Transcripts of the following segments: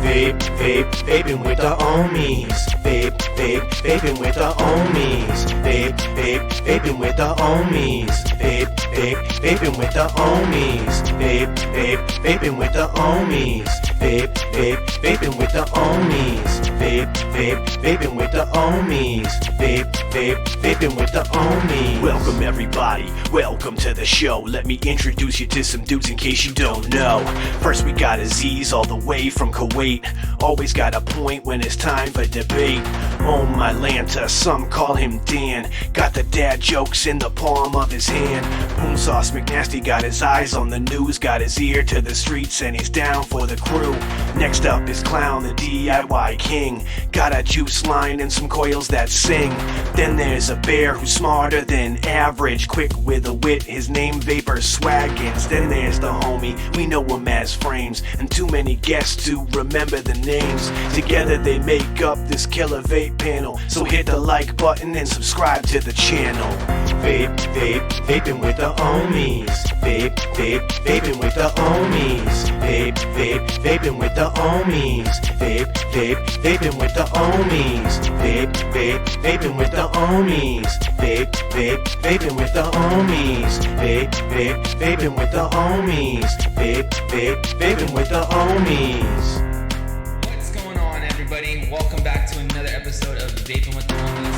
Vaping with the Ohmies. Vaping with the Ohmies. Vaping with the Ohmies. Vaping with the Ohmies. Vaping with the Ohmies. Vaping with the Ohmies. Vaping with the Ohmies. Vaping with the Ohmies. Welcome everybody, welcome to the show. Let me introduce you to some dudes in case you don't know. First we got Aziz all the way from Kuwait. Always got a point when it's time for debate. Oh my Lanta, some call him Dan. Got the dad jokes in the palm of his hand. Boom Sauce McNasty got his eyes on the news. Got his ear to the streets and he's down for the crew. Next up is Clown, the DIY king. Got a juice line and some coils that sing. Then there's a bear who's smarter than average. Quick with a wit, his name Vapor Swaggins. Then there's the homie, we know him as Frames. And too many guests to remember the names. Together they make up this killer vape panel. So hit the like button and subscribe to the channel. Vaping with the Ohmies. Vaping with the Ohmies. Vaping with the Ohmies. Vaping with the Ohmies. Vaping with the Ohmies. Vaping with the Ohmies. Vaping with the Ohmies. Vaping with the Ohmies. What's going on, everybody? Welcome back to another episode of Vaping with the Ohmies.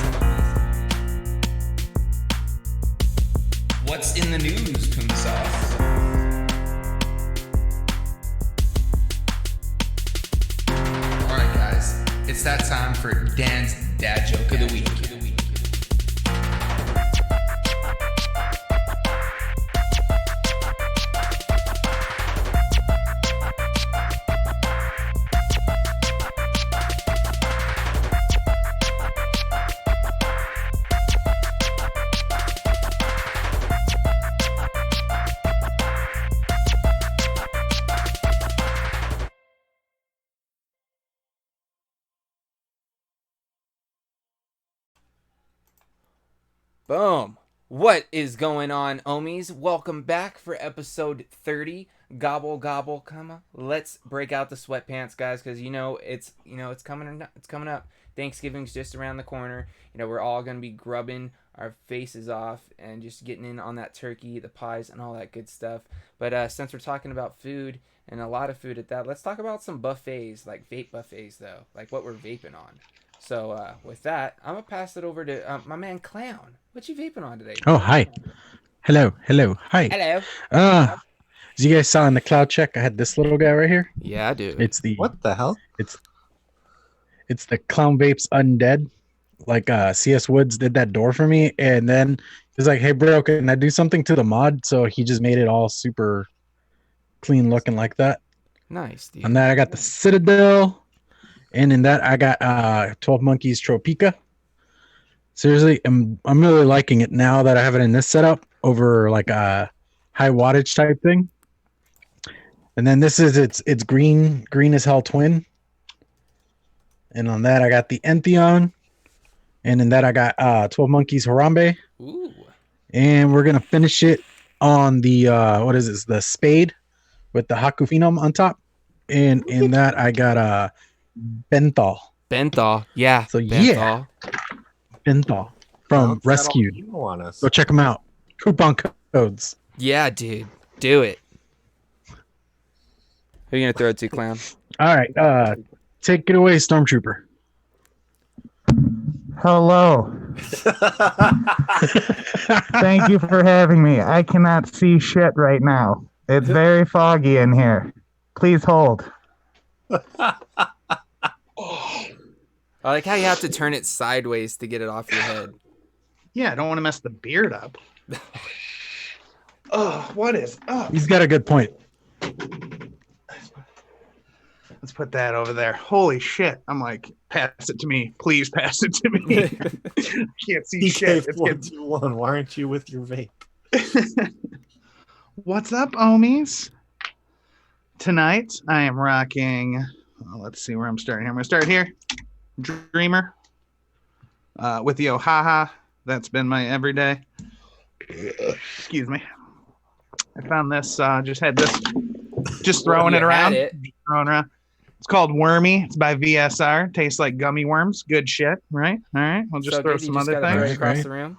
What's in the news, Poon Sauce? Alright guys, it's that time for Dan's Dad Joke of the Week. Boom. What is going on, Ohmies? Welcome back for episode 30. Gobble, gobble, let's break out the sweatpants, guys, because it's coming up. Thanksgiving's just around the corner. We're all gonna be grubbing our faces off and just getting in on that turkey, the pies, and all that good stuff. But since we're talking about food and a lot of food at that, let's talk about some buffets, like vape buffets, though, like what we're vaping on. So with that, I'm gonna pass it over to my man Clown. What you vaping on today? Oh, hi. Hello. Hi. Hello. As you guys saw in the cloud check, I had this little guy right here. Yeah, dude. It's the What the hell? It's the Clown Vapes Undead. Like CS Woods did that door for me, and then he's like, "Hey, bro, can I do something to the mod?" So he just made it all super clean looking like that. Nice, dude. And then I got the Citadel. And in that, I got 12 Monkeys Tropica. Seriously, I'm really liking it now that I have it in this setup over like a high wattage type thing. And then this is it's green as hell twin. And on that, I got the Entheon. And in that, I got 12 Monkeys Harambe. Ooh. And we're gonna finish it on the what is this? The Spade with the Hakuphinum on top. And in that, I got Benthal. Yeah. So Benthal. yeah, Benthal from Rescued. Go check them out. Coupon codes. Yeah, dude. Do it. Who are you gonna throw it to, Clown? All right, take it away, Stormtrooper. Hello. Thank you for having me. I cannot see shit right now. It's very foggy in here. Please hold. I like how you have to turn it sideways to get it off your head. Yeah, I don't want to mess the beard up. Oh, what is up? He's got a good point. Let's put that over there. Holy shit. I'm like, pass it to me. Please pass it to me. I can't see shit. It's getting... Why aren't you with your vape? What's up, Ohmies? Tonight, I am rocking... let's see where I'm starting here. I'm going to start here. Dreamer. With the Ohaha. That's been my everyday. Excuse me. I found this, just had this, just throwing it around. Throwing around. It's called Wormy. It's by VSR. Tastes like gummy worms. Good shit, right? All right. We'll just So throw good, you some just other gotta throw it things. across Right. the room.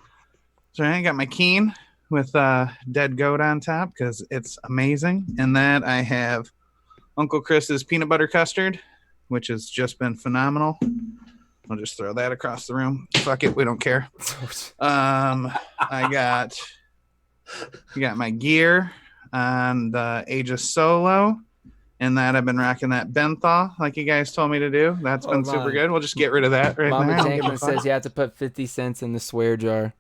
So I got my Keen with dead goat on top because it's amazing. And that I have Uncle Chris's peanut butter custard, which has just been phenomenal. I'll just throw that across the room. Fuck it, we don't care. I got my gear on the Aegis Solo, and that I've been rocking that Benthal like you guys told me to do. That's been Hold super on. good. We'll just get rid of that right Mama now. Tankman says you have to put 50 cents in the swear jar.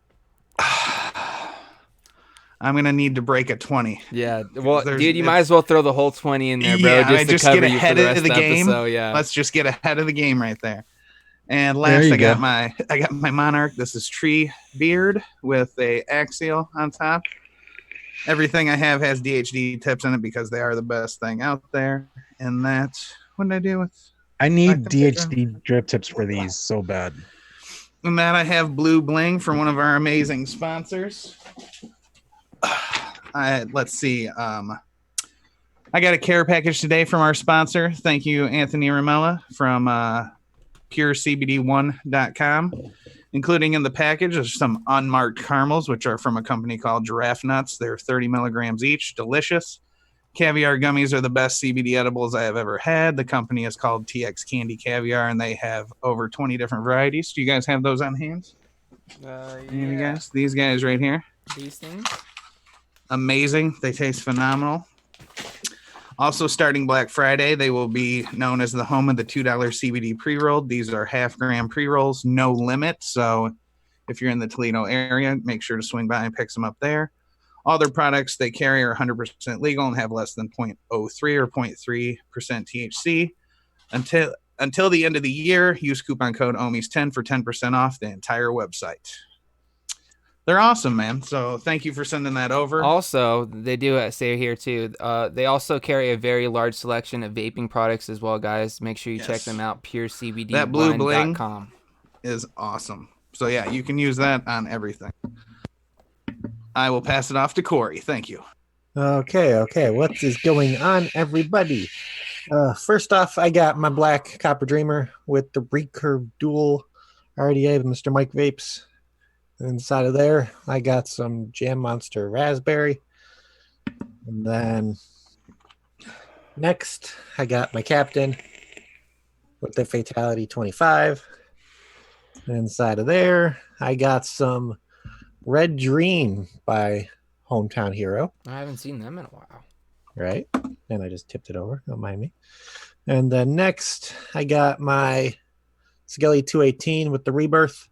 I'm gonna need to break a 20. Yeah, well, There's- dude, you might as well throw the whole 20 in there, bro, Yeah, just to just cover get you for ahead the of rest of the the game. episode. Yeah. Let's just get ahead of the game right there. And There last, you I got go. my Monarch. This is Tree Beard with a axial on top. Everything I have has DHD tips in it because they are the best thing out there. And that's what did I do with? I need Black temperature. DHD drip tips for these so bad. And that I have Blue Bling from one of our amazing sponsors. Let's see. I got a care package today from our sponsor. Thank you, Anthony Ramella from purecbd1.com. Including in the package are some unmarked caramels, which are from a company called Giraffe Nuts. They're 30 milligrams each. Delicious. Caviar gummies are the best CBD edibles I have ever had. The company is called TX Candy Caviar, and they have over 20 different varieties. Do you guys have those on hand? You guys? These guys right here. These things? Amazing. They taste phenomenal. Also, starting Black Friday, they will be known as the home of the $2 CBD pre-roll. These are half-gram pre-rolls, no limit. So if you're in the Toledo area, make sure to swing by and pick some up there. All their products they carry are 100% legal and have less than 0.03 or 0.3% THC. Until the end of the year, use coupon code Ohmies10 for 10% off the entire website. They're awesome, man. So thank you for sending that over. Also, they do say here too. They also carry a very large selection of vaping products as well, guys. Make sure you check Yes. them out. That Blue Bling purecbd1.com. is awesome. So yeah, you can use that on everything. I will pass it off to Corey. Thank you. Okay. What is going on, everybody? First off, I got my black Copper Dreamer with the recurve dual RDA with Mr. Mike Vapes. Inside of there, I got some Jam Monster Raspberry. And then next, I got my Captain with the Fatality 25. And inside of there, I got some Red Dream by Hometown Hero. I haven't seen them in a while. Right? And I just tipped it over. Don't mind me. And then next, I got my Skelly 218 with the Rebirth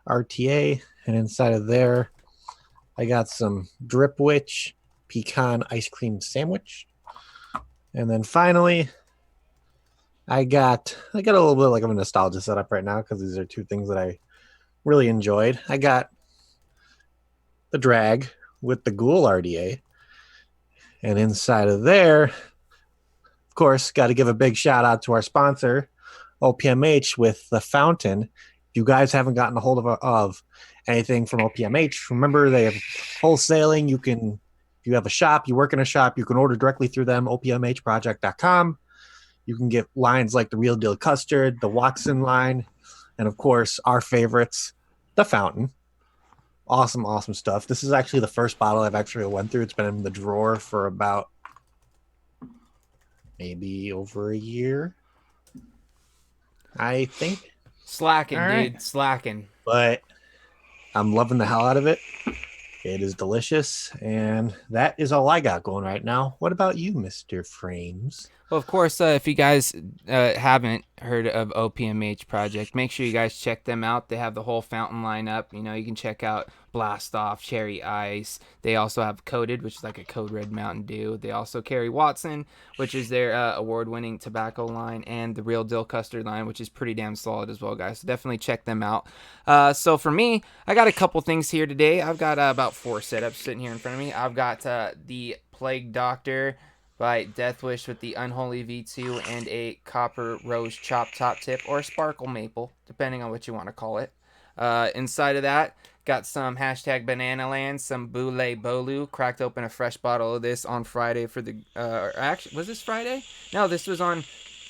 RTA. And inside of there, I got some Drip Witch pecan ice cream sandwich. And then finally, I got a little bit like of a nostalgia setup right now because these are two things that I really enjoyed. I got the Drag with the Ghoul RDA. And inside of there, of course, got to give a big shout out to our sponsor, OPMH, with the Fountain. If you guys haven't gotten a hold of anything from OPMH, remember they have wholesaling. You can, if you have a shop, you work in a shop, you can order directly through them, opmhproject.com. You can get lines like the Real Deal Custard, the Watson line, and of course, our favorites, the Fountain. Awesome stuff. This is actually the first bottle I've actually went through. It's been in the drawer for about maybe over a year, I think. Slacking, All right. dude. Slacking. But I'm loving the hell out of it. It is delicious. And that is all I got going right now. What about you, Mr. Frames? Well, of course, if you guys haven't heard of OPMH Project, make sure you guys check them out. They have the whole fountain lineup. You know, you can check out Blast Off, Cherry Ice. They also have Coated, which is like a Code Red Mountain Dew. They also carry Watson, which is their award-winning tobacco line, and the Real Deal Custard line, which is pretty damn solid as well, guys. So definitely check them out. So for me, I got a couple things here today. I've got about 4 setups sitting here in front of me. I've got the Plague Doctor by Death Wish with the Unholy V2 and a Copper Rose Chop Top Tip or Sparkle Maple, depending on what you want to call it. Inside of that, got some hashtag Banana Land, some Boule Bolu. Cracked open a fresh bottle of this on Friday for the. Actually, was this Friday? No, this was on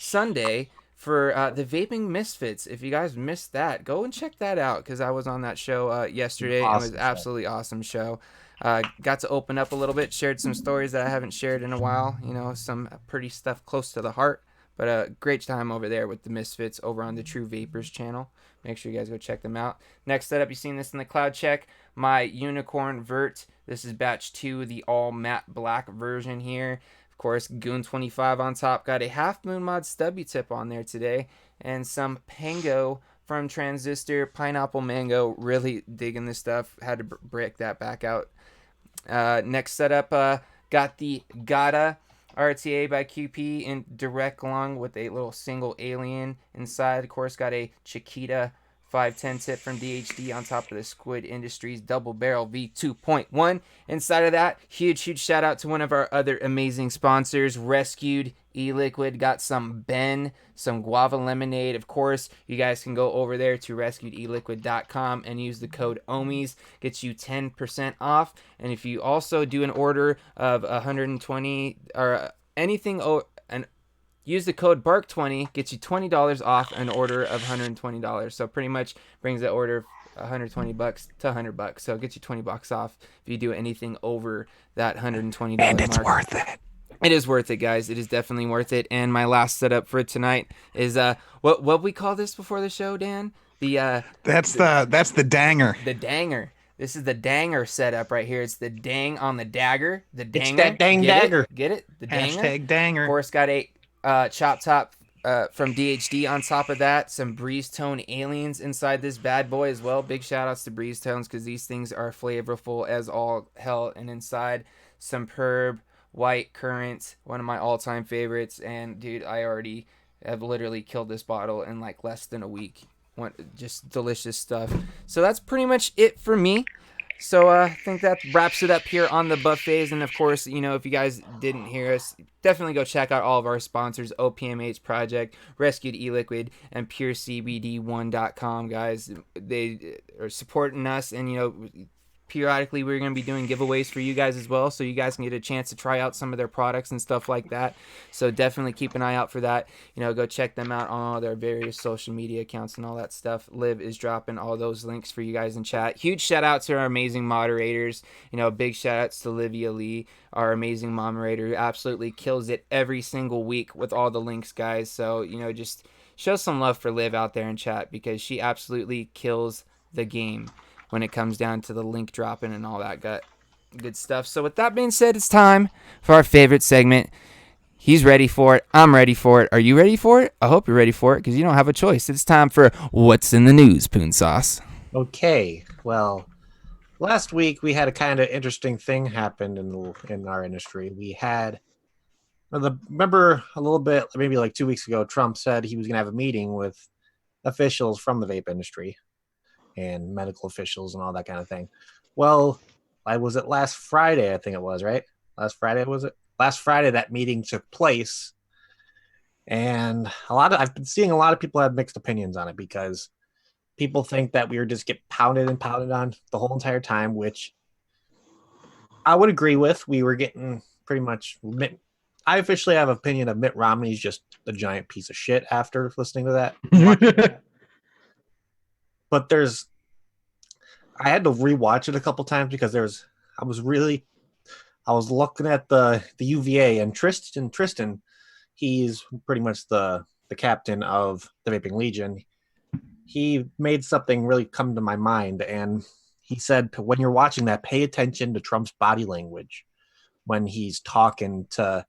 Sunday for the Vaping Misfits. If you guys missed that, go and check that out because I was on that show yesterday. It was Awesome show. absolutely awesome show. Got to open up a little bit, shared some stories that I haven't shared in a while. You know, some pretty stuff close to the heart. But a great time over there with the Misfits over on the True Vapors channel. Make sure you guys go check them out. Next setup, you've seen this in the cloud check. My Unicorn Vert. This is batch 2, the all matte black version here. Of course, Goon 25 on top. Got a Half Moon Mod stubby tip on there today. And some Pango from Transistor. Pineapple Mango. Really digging this stuff. Had to break that back out. Next setup, got the Gata RTA by QP in direct lung with a little single alien inside. Of course, got a Chiquita 510 tip from DHD on top of the Squid Industries double barrel V2.1. Inside of that, huge shout out to one of our other amazing sponsors, Rescued E-Liquid. Got some Ben, some guava lemonade. Of course, you guys can go over there to rescuedeliquid.com and use the code Ohmies. Gets you 10% off. And if you also do an order of 120 or anything, use the code BARK20, gets you $20 off an order of $120. So pretty much brings that order $120 to $100. So it gets you $20 off if you do anything over that $120 And it's mark. worth it. It is worth it, guys. It is definitely worth it. And my last setup for tonight is what we call this before the show, Dan? That's the danger. The danger. This is the danger setup right here. It's the dang on the dagger. The danger. It's that dang Get dagger. It? Get it? The danger. Hashtag danger. Of course, got a chop top from DHD on top of that. Some Breeze Tone aliens inside this bad boy as well. Big shout outs to Breeze Tones because these things are flavorful as all hell. And inside some Perb White Currant, one of my all-time favorites. And dude, I already have literally killed this bottle in like less than a week. Just delicious stuff. So that's pretty much it for me. So I think that wraps it up here on the buffets. And of course, you know, if you guys didn't hear us, definitely go check out all of our sponsors, OPMH Project, Rescued E-Liquid, and PureCBD1.com, guys. They are supporting us, and, you know, periodically we're going to be doing giveaways for you guys as well, so you guys can get a chance to try out some of their products and stuff like that. So definitely keep an eye out for that. You know, go check them out on all their various social media accounts and all that stuff. Liv is dropping all those links for you guys in chat. Huge shout out to our amazing moderators. You know, big shout outs to Livia Lee, our amazing moderator, who absolutely kills it every single week with all the links, guys. So, you know, just show some love for Liv out there in chat because she absolutely kills the game when it comes down to the link dropping and all that good stuff. So with that being said, it's time for our favorite segment. He's ready for it. I'm ready for it. Are you ready for it? I hope you're ready for it because you don't have a choice. It's time for What's in the News, Poon Sauce. Okay, well, last week we had a kind of interesting thing happen in our industry. We had, remember a little bit, maybe like 2 weeks ago, Trump said he was going to have a meeting with officials from the vape industry and medical officials and all that kind of thing. Well, was it last Friday? I think it was, right? Last Friday, was it? Last Friday, that meeting took place. And I've been seeing a lot of people have mixed opinions on it because people think that we were just get pounded and pounded on the whole entire time, which I would agree with. We were getting pretty much, I officially have an opinion of Mitt Romney's just a giant piece of shit after listening to that. But I had to rewatch it a couple times because I was looking at the UVA and Tristan, he's pretty much the captain of the Vaping Legion. He made something really come to my mind, and he said, when you're watching that, pay attention to Trump's body language when he's talking to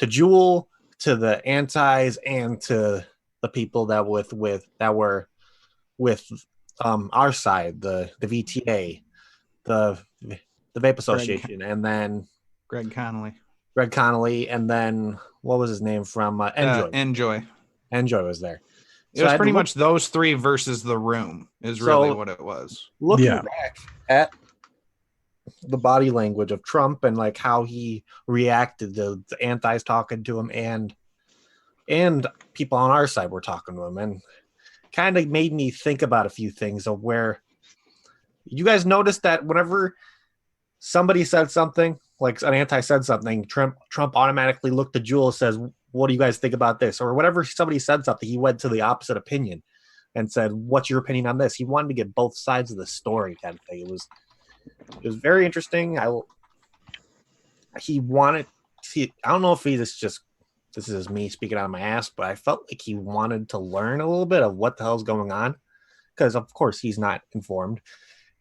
Jewel, to the antis, and to the people that were with our side, the VTA, the Vape Association, and then Greg Connolly, and then what was his name from Enjoy? Enjoy was there. It was pretty much those three versus the room is really what it was. Looking back at the body language of Trump and like how he reacted to the antis talking to him and people on our side were talking to him, and kind of made me think about a few things of where you guys noticed that whenever somebody said something, like an anti said something, Trump automatically looked to Jewel and says, what do you guys think about this? Or whenever somebody said something, he went to the opposite opinion and said, what's your opinion on this? He wanted to get both sides of the story kind of thing. It was very interesting. He wanted to, I don't know if this is me speaking out of my ass, but I felt like he wanted to learn a little bit of what the hell's going on, because of course he's not informed,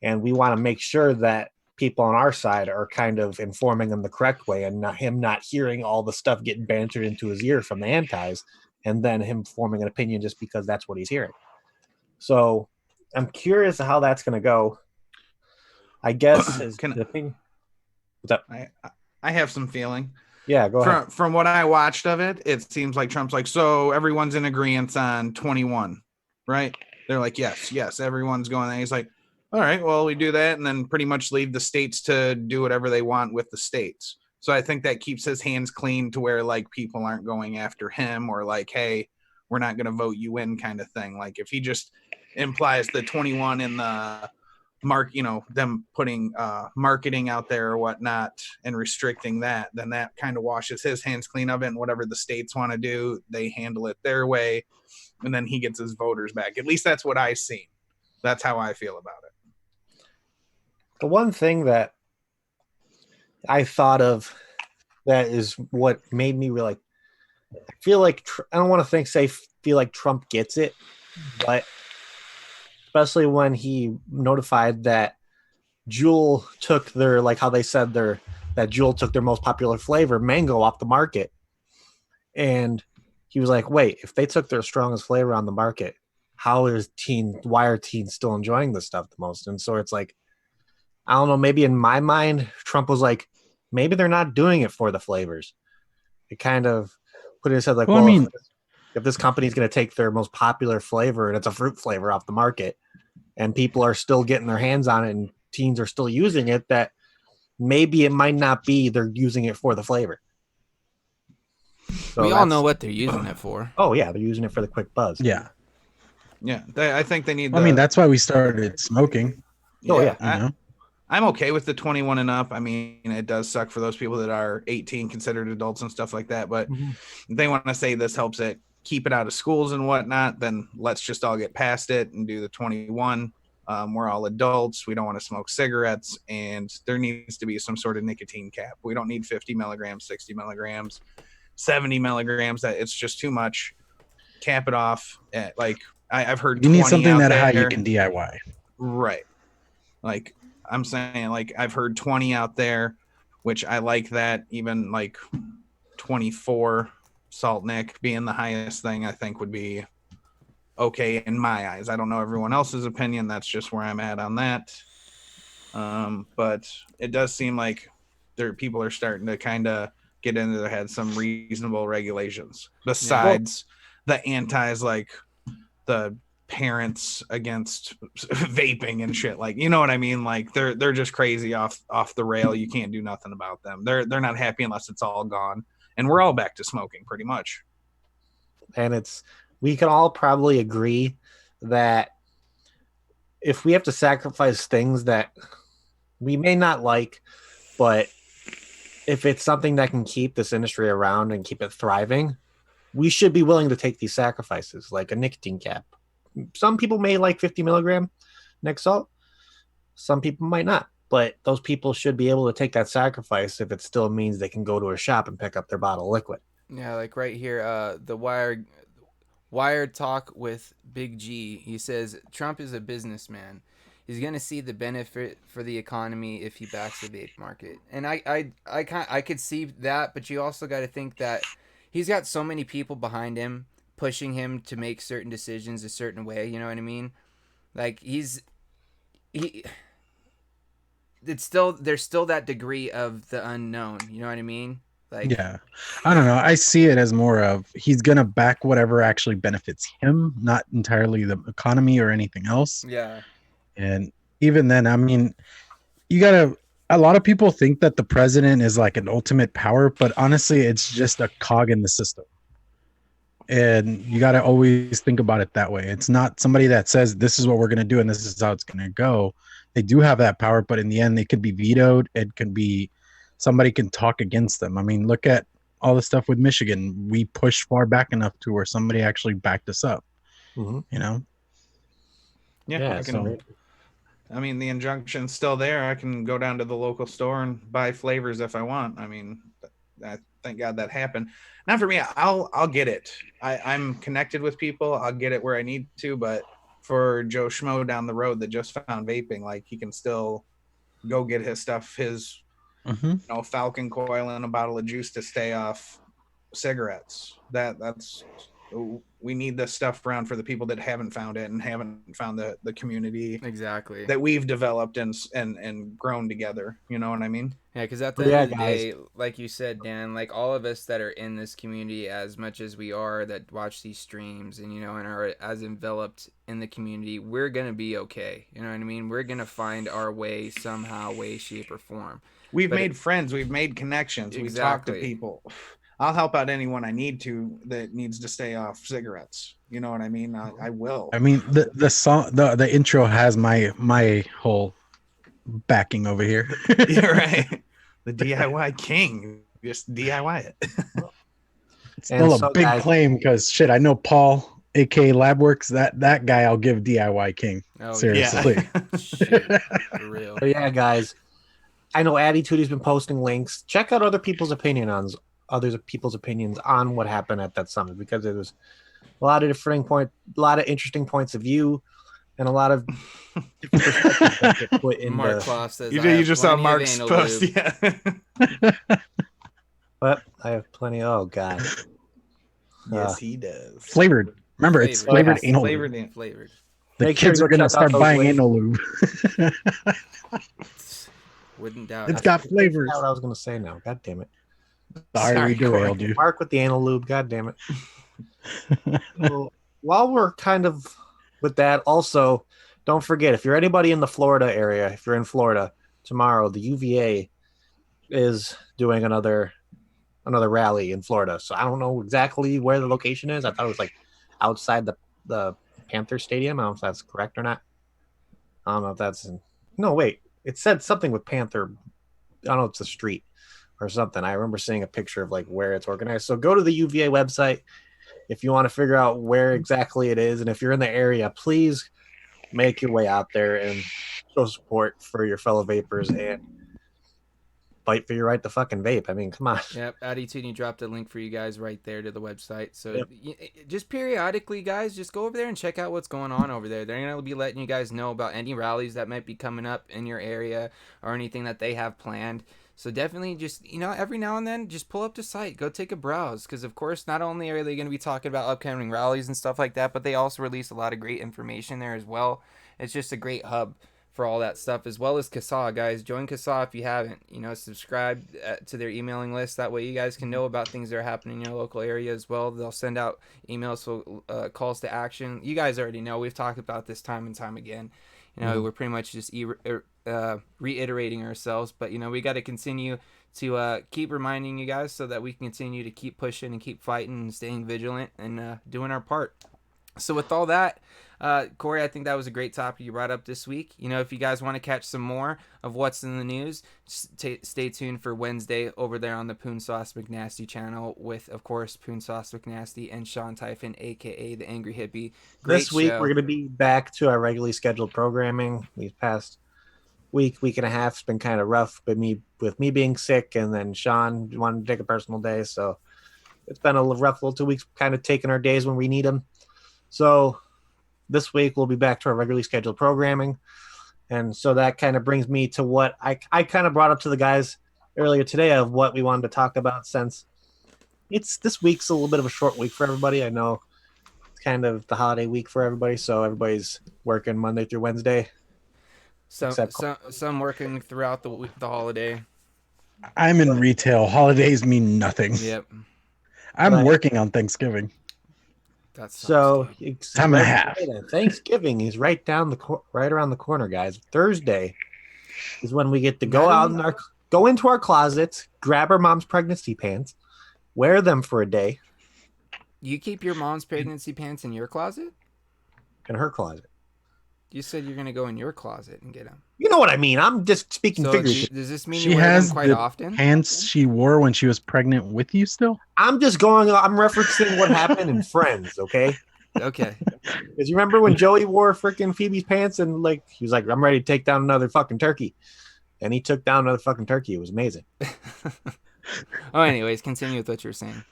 and we want to make sure that people on our side are kind of informing him the correct way, and him not hearing all the stuff getting bantered into his ear from the antis, and then him forming an opinion just because that's what he's hearing. So I'm curious how that's going to go. I guess I have some feeling. Yeah, go ahead. From what I watched of it, it seems like Trump's like, so everyone's in agreement on 21, right? They're like, yes, everyone's going there. He's like, all right, well, we do that and then pretty much leave the states to do whatever they want with the states. So I think that keeps his hands clean to where like people aren't going after him or like, hey, we're not going to vote you in kind of thing. Like if he just implies the 21 in the them putting marketing out there or whatnot and restricting that, then that kind of washes his hands clean of it, and whatever the states want to do, they handle it their way, and then he gets his voters back. At least that's what I've seen. That's how I feel about it. The one thing that I thought of that is what made me really I feel like I don't want to feel like Trump gets it, but especially when he notified that Juul took their, like how they said that Juul took their most popular flavor, mango, off the market. And he was like, wait, if they took their strongest flavor on the market, why are teens still enjoying this stuff the most? And so it's like, I don't know, maybe in my mind, Trump was like, maybe they're not doing it for the flavors. It kind of put in his head like, well, I mean, if this company's going to take their most popular flavor and it's a fruit flavor off the market and people are still getting their hands on it and teens are still using it, that maybe it might not be they're using it for the flavor. So we all know what they're using it for. Oh, yeah. They're using it for the quick buzz. Yeah. Yeah. I think they need I mean, that's why we started smoking. Oh, yeah. You know? I'm okay with the 21 and up. I mean, it does suck for those people that are 18 considered adults and stuff like that. But if they want to say this helps it keep it out of schools and whatnot, then let's just all get past it and do the 21. We're all adults. We don't want to smoke cigarettes, and there needs to be some sort of nicotine cap. We don't need 50 milligrams, 60 milligrams, 70 milligrams. That it's just too much. Cap it off. Like I've heard you 20 need something out that there. high you can DIY. Right. Like I'm saying, like I've heard 20 out there, which I like that. Even like 24 Salt Nick being the highest thing, I think would be okay in my eyes. I don't know everyone else's opinion. That's just where I'm at on that. But it does seem like people are starting to kind of get into their head some reasonable regulations besides the antis, like the parents against vaping and shit. Like, you know what I mean? Like they're just crazy off the rail. You can't do nothing about them. They're not happy unless it's all gone. And we're all back to smoking pretty much. And we can all probably agree that if we have to sacrifice things that we may not like, but if it's something that can keep this industry around and keep it thriving, we should be willing to take these sacrifices, like a nicotine cap. Some people may like 50 milligram next salt. Some people might not. But those people should be able to take that sacrifice if it still means they can go to a shop and pick up their bottle of liquid. Yeah, like right here, the Wired Talk with Big G. He says, Trump is a businessman. He's going to see the benefit for the economy if he backs the vape market. And I could see that, but you also got to think that he's got so many people behind him pushing him to make certain decisions a certain way, you know what I mean? Like there's still that degree of the unknown, you know what I mean? Like, yeah, I don't know. I see it as more of he's gonna back whatever actually benefits him, not entirely the economy or anything else. Yeah. And even then, I mean, a lot of people think that the president is like an ultimate power, but honestly, it's just a cog in the system. And you got to always think about it that way. It's not somebody that says this is what we're going to do and this is how it's going to go. They do have that power, but in the end, they could be vetoed. It could be somebody can talk against them. I mean, look at all the stuff with Michigan, we pushed far back enough to where somebody actually backed us up. Mhm. You know. Yeah, I it's can. great. I mean, the injunction's still there. I can go down to the local store and buy flavors if I want. I mean, thank God that happened. Not for me. I'll get it. I'm connected with people. I'll get it where I need to. But for Joe Schmo down the road that just found vaping, like he can still go get his stuff, his Falcon coil and a bottle of juice to stay off cigarettes. That's we need this stuff around for the people that haven't found it and haven't found the community Exactly. that we've developed and grown together. You know what I mean? Yeah, because at the Yeah, end of the guys. day, like you said, Dan, like all of us that are in this community, as much as we are that watch these streams and, you know, and are as enveloped in the community, we're going to be okay. You know what I mean? We're going to find our way somehow, way, shape, or form. We've But made friends. We've made connections. We've talked to Exactly. people. I'll help out anyone I need to that needs to stay off cigarettes. You know what I mean? I will. I mean, the song, the intro has my whole backing over here. You're right. The DIY king. Just DIY it. It's still a so, big guys- claim because shit, I know Paul, aka Labworks, that guy I'll give DIY king. Oh, Seriously. yeah. Shoot, for real. But yeah, guys, I know Attitude's been posting links. Check out other people's opinions on what happened at that summit, because it was a lot of interesting points of view, and a lot of different perspectives that get put in Mark the. Clough says, You "I have just saw plenty of Mark's anal post. lube." Yeah. But I have plenty. Oh God. Yes, he does. Flavored. Remember, it's Flavored. flavored anal Flavored. lube. Flavored. The Make sure kids you are gonna check out start those buying links. anal lube. Wouldn't doubt It's it. got That's flavors. not what I was going to say now. God damn it. Sorry, we derailed you. Mark with the anal lube. God damn it. So, while we're kind of with that, also, don't forget, if you're anybody in the Florida area, if you're in Florida, tomorrow the UVA is doing another rally in Florida. So I don't know exactly where the location is. I thought it was like outside the Panther Stadium. I don't know if that's correct or not. I don't know if that's no, wait. It said something with Panther. I don't know if it's a street or something. I remember seeing a picture of like where it's organized. So go to the UVA website if you want to figure out where exactly it is. And if you're in the area, please make your way out there and show support for your fellow vapors and fight for your right to fucking vape. I mean, come on. Yep, Attitude, you dropped a link for you guys right there to the website. So Yep. just periodically, guys, just go over there and check out what's going on over there. They're going to be letting you guys know about any rallies that might be coming up in your area or anything that they have planned. So definitely just, every now and then, just pull up the site, go take a browse. Because, of course, not only are they going to be talking about upcoming rallies and stuff like that, but they also release a lot of great information there as well. It's just a great hub for all that stuff, as well as CASA, guys. Join CASA if you haven't. Subscribe to their emailing list. That way you guys can know about things that are happening in your local area as well. They'll send out emails, so calls to action. You guys already know. We've talked about this time and time again. We're pretty much just reiterating ourselves, but we got to continue to keep reminding you guys so that we can continue to keep pushing and keep fighting and staying vigilant and doing our part. So with all that, Corey, I think that was a great topic you brought up this week. If you guys want to catch some more of what's in the news, stay tuned for Wednesday over there on the Poon Sauce McNasty channel with, of course, Poon Sauce McNasty and Sean Typhon, a.k.a. the Angry Hippie. Great This week, show. we're going to be back to our regularly scheduled programming. These past week and a half has been kind of rough with me being sick, and then Sean wanted to take a personal day. So it's been a rough little 2 weeks, kind of taking our days when we need them. So this week we'll be back to our regularly scheduled programming. And so that kind of brings me to what I kind of brought up to the guys earlier today of what we wanted to talk about, since this week's a little bit of a short week for everybody. I know it's kind of the holiday week for everybody, so everybody's working Monday through Wednesday. Some working throughout the holiday. I'm in retail. Holidays mean nothing. Yep. I'm Right. working on Thanksgiving. That's So it's Time and a half. Thanksgiving is right around the corner, guys. Thursday is when we get to go into our closets, grab our mom's pregnancy pants, wear them for a day You keep your mom's pregnancy pants in your closet? in her closet. You said you're gonna go in your closet and get them. You know what I mean? I'm just speaking So figuratively. does this mean She you wear them has quite the often? pants she wore when she was pregnant with you still. I'm referencing what happened in Friends, okay? Okay. Because you remember when Joey wore freaking Phoebe's pants and like he was like, I'm ready to take down another fucking turkey. And he took down another fucking turkey. It was amazing. Oh, anyways, continue with what you're saying.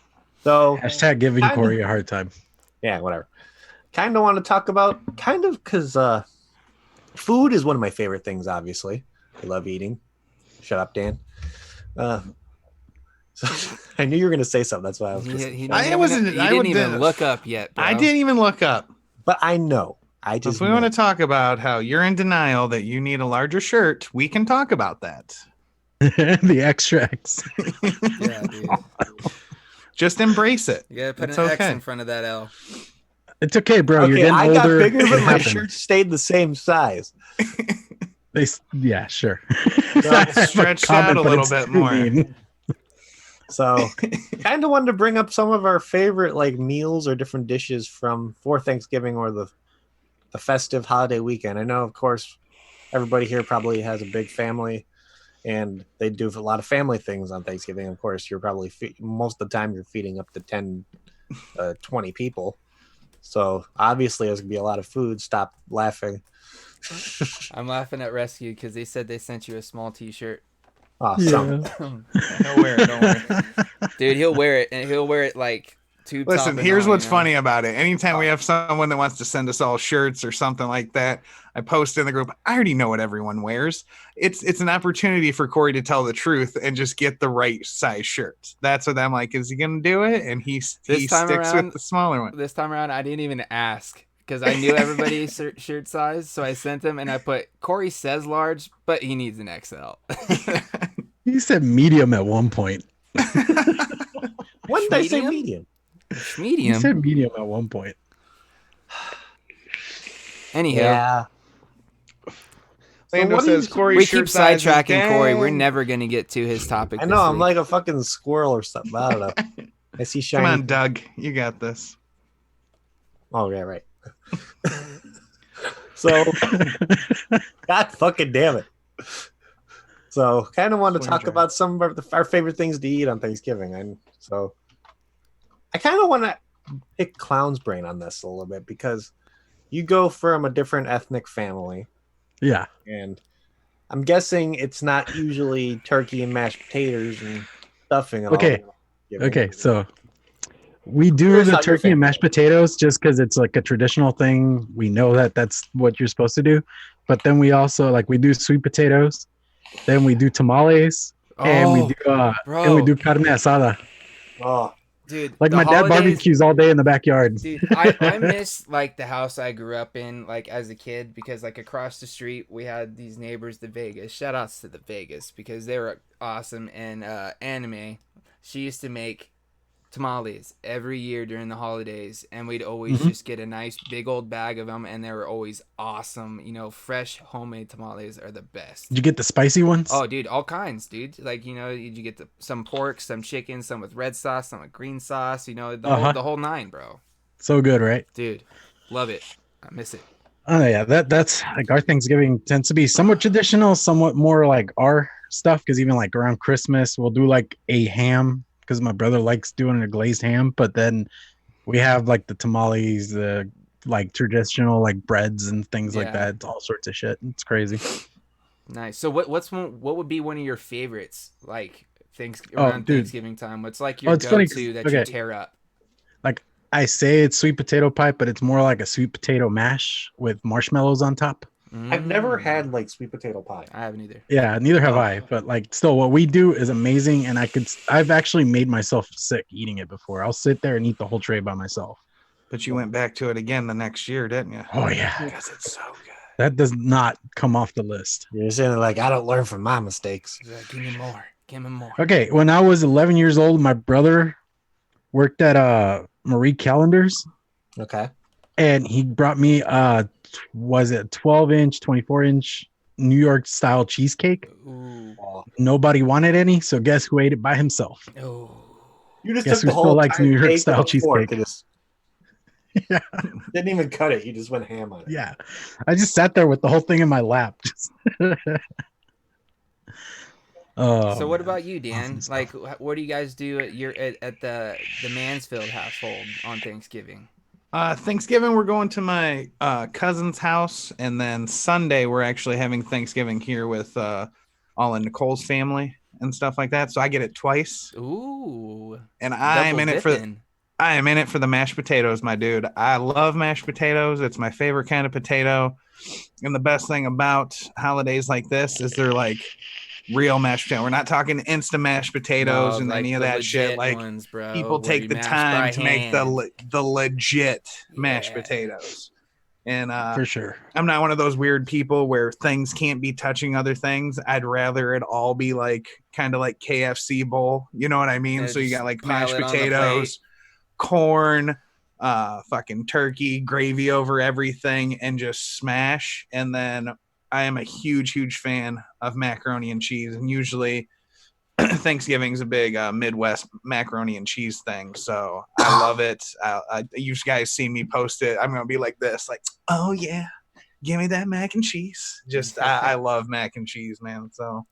So Hashtag giving Kinda. Corey a hard time. yeah, whatever. Kind of want to talk about because food is one of my favorite things, obviously. I love eating. Shut up, Dan. So I knew you were going to say something. That's why I was just... He I didn't wasn't- even, I he didn't would- even look up yet, bro. I didn't even look up. But I know. I just If we know. want to talk about how you're in denial that you need a larger shirt, we can talk about that. The extra X. Yeah, dude. Just embrace it. You gotta put It's an X okay. in front of that L. It's okay, bro. You're Okay, getting I older. got bigger, It but my happens. shirt stayed the same size. Yeah, sure. Stretched out a little bit more. So kind of wanted to bring up some of our favorite like meals or different dishes for Thanksgiving or the festive holiday weekend. I know, of course, everybody here probably has a big family and they do a lot of family things on Thanksgiving. Of course, you're probably most of the time you're feeding up to 10, 20 people. So obviously there's gonna be a lot of food. Stop laughing. I'm laughing at Rescue because they said they sent you a small T-shirt. Awesome. He'll wear it, don't worry. Dude, he'll wear it, and he'll wear it like tube top Listen, and here's all, what's you know? funny about it. Anytime we have someone that wants to send us all shirts or something like that, I post in the group. I already know what everyone wears. It's an opportunity for Corey to tell the truth and just get the right size shirts. That's what I'm like. Is he gonna do it? And he sticks time around- with the smaller one. This time around, I didn't even ask because I knew everybody's shirt size, so I sent them and I put Corey says large, but he needs an XL. You said medium at one point. When did I say Medium? medium? You Medium. said medium at one point. Anyhow, Yeah. Lando what do says you- Corey's we shirt keep size is sidetracking Corey. We're dang. never gonna get to his topic. I know, this I'm week. like a fucking squirrel or something. I don't know. I see shiny. Come on, Doug. You got this. Oh, yeah, right. So, God fucking damn it. So, kind of want to Slim talk Jim. about some of our favorite things to eat on Thanksgiving. And so, I kind of want to pick Clown's brain on this a little bit because you go from a different ethnic family, Yeah. and I'm guessing it's not usually turkey and mashed potatoes and stuffing. And Okay. all. Okay, so we do Here's the how your turkey and family mashed potatoes just because it's like a traditional thing. We know that that's what you're supposed to do. But then we also like we do sweet potatoes, then we do tamales, and we do bro. carne asada. Oh, dude. Like the my dad holidays- barbecues all day in the backyard. Dude, I miss like the house I grew up in like as a kid because like across the street we had these neighbors, the Vegas. Shout outs to the Vegas because they were awesome. And Anime, she used to make tamales every year during the holidays, and we'd always just get a nice big old bag of them, and they were always awesome. You know, fresh homemade tamales are the best. Did you get the spicy ones? Oh, dude, all kinds, dude. Like, you know, you get some pork, some chicken, some with red sauce, some with green sauce. You know, the whole nine, bro. So good, right? Dude, love it. I miss it. Oh yeah, that's like our Thanksgiving tends to be somewhat traditional, somewhat more like our stuff. Because even like around Christmas, we'll do like a ham because my brother likes doing a glazed ham. But then we have like the tamales, the like traditional like breads and things like Yeah. that. All sorts of shit. It's crazy. Nice. So what would be one of your favorites like Oh, around dude. Thanksgiving time? What's like your it's funny go-to 'cause- that you okay. tear up? Like I say, it's sweet potato pie, but it's more like a sweet potato mash with marshmallows on top. I've never Mm. had like sweet potato pie. I haven't either. Yeah, neither have Oh. I. But like, still, what we do is amazing, and I've actually made myself sick eating it before. I'll sit there and eat the whole tray by myself. But you went back to it again the next year, didn't you? Oh yeah, Because it's so good. that does not come off the list. You're saying like I don't learn from my mistakes. He's like, give me more. Give me more. Okay, when I was 11 years old, my brother worked at Marie Callender's, Okay. and he brought me was it 12-inch, 24-inch New York style cheesecake. Ooh. Nobody wanted any, so guess who ate it by himself? Oh. You just Guess took who the still whole likes New York style cheesecake? Yeah. Didn't even cut it. You just went ham on it. Yeah. I just sat there with the whole thing in my lap. Oh, So what man. about you, Dan? Awesome stuff. Like, what do you guys do at the Mansfield household on Thanksgiving? Thanksgiving, we're going to my cousin's house, and then Sunday we're actually having Thanksgiving here with all of Nicole's family and stuff like that. So I get it twice, Ooh, and I am double in it for dipping. the mashed potatoes, my dude. I love mashed potatoes. It's my favorite kind of potato. And the best thing about holidays like this is they're like real mashed potato. We're not talking instant mashed potatoes No, and like any of the that shit. legit Like ones, bro, people where take you the mash time by to make hand. the legit mashed Yeah. potatoes. And For sure. I'm not one of those weird people where things can't be touching other things. I'd rather it all be like kind of like KFC bowl. You know what I mean? Yeah, So you just got like pile mashed it on the potatoes, corn, fucking turkey, gravy over everything, and just smash. And then I am a huge fan of macaroni and cheese, and usually Thanksgiving is a big Midwest macaroni and cheese thing, so I love it. You guys see me post it. I'm gonna be like this, like, oh yeah, give me that mac and cheese. Just I love mac and cheese, man. So,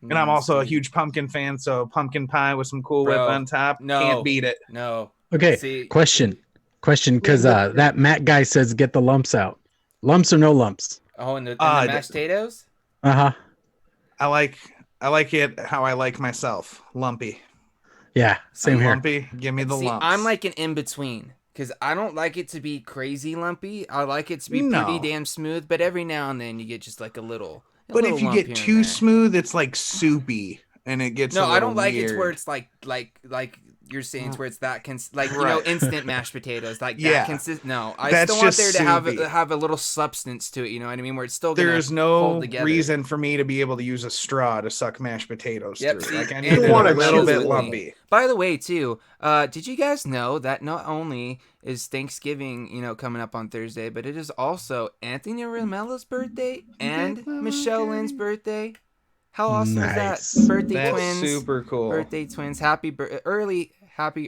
and I'm Nice, also a dude. huge pumpkin fan. So pumpkin pie with some Cool Whip Bro, on top, no. can't beat it. No. Okay. See, Question, because that Matt guy says get the lumps out. Lumps or no lumps? oh, and the mashed potatoes. Uh-huh. I like it how I like myself, lumpy. Yeah, same here. Lumpy, give me the See, lumps. I'm like an in between because I don't like it to be crazy lumpy. I like it to be No. pretty damn smooth, but every now and then you get just like a little. But if you lump get here and too there. smooth, it's like soupy, and it gets No, a little I don't like weird. it to where it's like you're saying, it's where it's that like you know, Right. instant mashed potatoes like Yeah. that consist. No, I That's still want there just to soupy. have a little substance to it. You know what I mean? Where it's still gonna There's hold no together. reason for me to be able to use a straw to suck mashed potatoes Yep, through. see, Like I need Anthony it a wanna little chew bit with me. lumpy. By the way, too, did you guys know that not only is Thanksgiving, coming up on Thursday, but it is also Anthony Ramella's birthday and Michelle Lynn's birthday? How awesome Nice. is that? Birthday That's twins. super cool. Birthday twins. Happy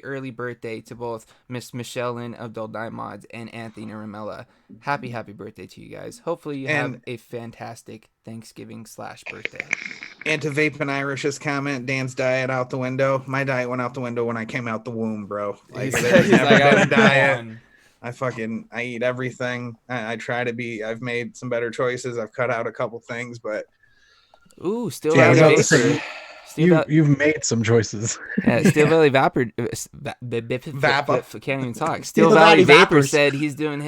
early birthday to both Miss Michelle Lynn of Dull Dime Mods and Anthony Ramella. Happy birthday to you guys. Hopefully you have And- a fantastic Thanksgiving/birthday. And to Vape and Irish's comment, Dan's diet out the window. My diet went out the window when I came out the womb, bro. Like He's there's never like, been a "I'm diet. gone." I eat everything. I try to be. I've made some better choices. I've cut out a couple things, but Ooh, Still Yeah, I was Valley about to say, Vapor. You've made some choices. Steel Valley Vapor. Vapor. Can't even talk. Steel Steel Valley Valley Vapor Vapors. said he's doing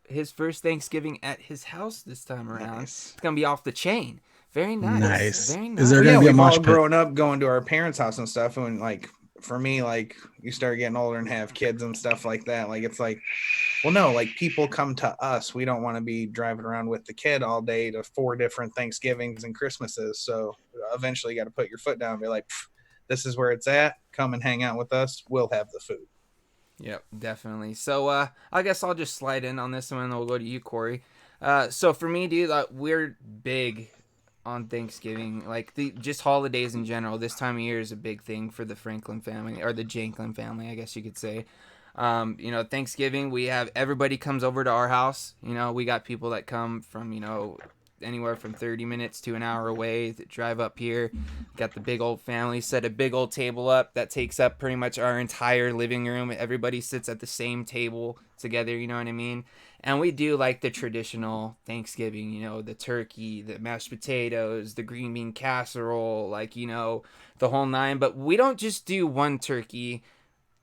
his first Thanksgiving at his house this time around. Nice. It's gonna be off the chain. Very nice. Nice. Very Is nice. there yeah, gonna be a we've mosh all pit? grown up going to our parents' house and stuff. And like for me, like you start getting older and have kids and stuff like that. Like it's like, well, no, like people come to us. We don't want to be driving around with the kid all day to 4 different Thanksgivings and Christmases. So eventually, you got to put your foot down and be like, this is where it's at. Come and hang out with us. We'll have the food. Yep, definitely. So I guess I'll just slide in on this one and we'll go to you, Corey. So for me, dude, we're big on Thanksgiving. Like just holidays in general. This time of year is a big thing for the Franklin family, or the Janklin family, I guess you could say. Thanksgiving, we have everybody comes over to our house. We got people that come from, anywhere from 30 minutes to an hour away that drive up here. Got the big old family, set a big old table up that takes up pretty much our entire living room. Everybody sits at the same table together, you know what I mean? And we do like the traditional Thanksgiving, the turkey, the mashed potatoes, the green bean casserole, the whole nine. But we don't just do one turkey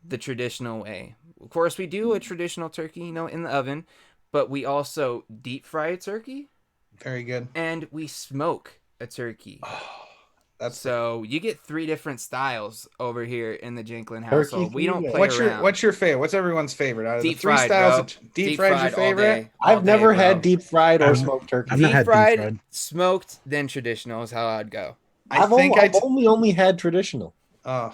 the traditional way. Of course, we do a traditional turkey, in the oven, but we also deep fry a turkey. Very good. And we smoke a turkey. So you get 3 different styles over here in the Janklin household. We don't play around. What's your favorite? What's everyone's favorite out of Deep the 3 fried, styles? bro. Deep fried's your all favorite? day, all I've day, never bro. had deep fried or smoked turkey. I've not Deep had fried, deep fried. smoked, then traditional is how I'd go. I've only had traditional. I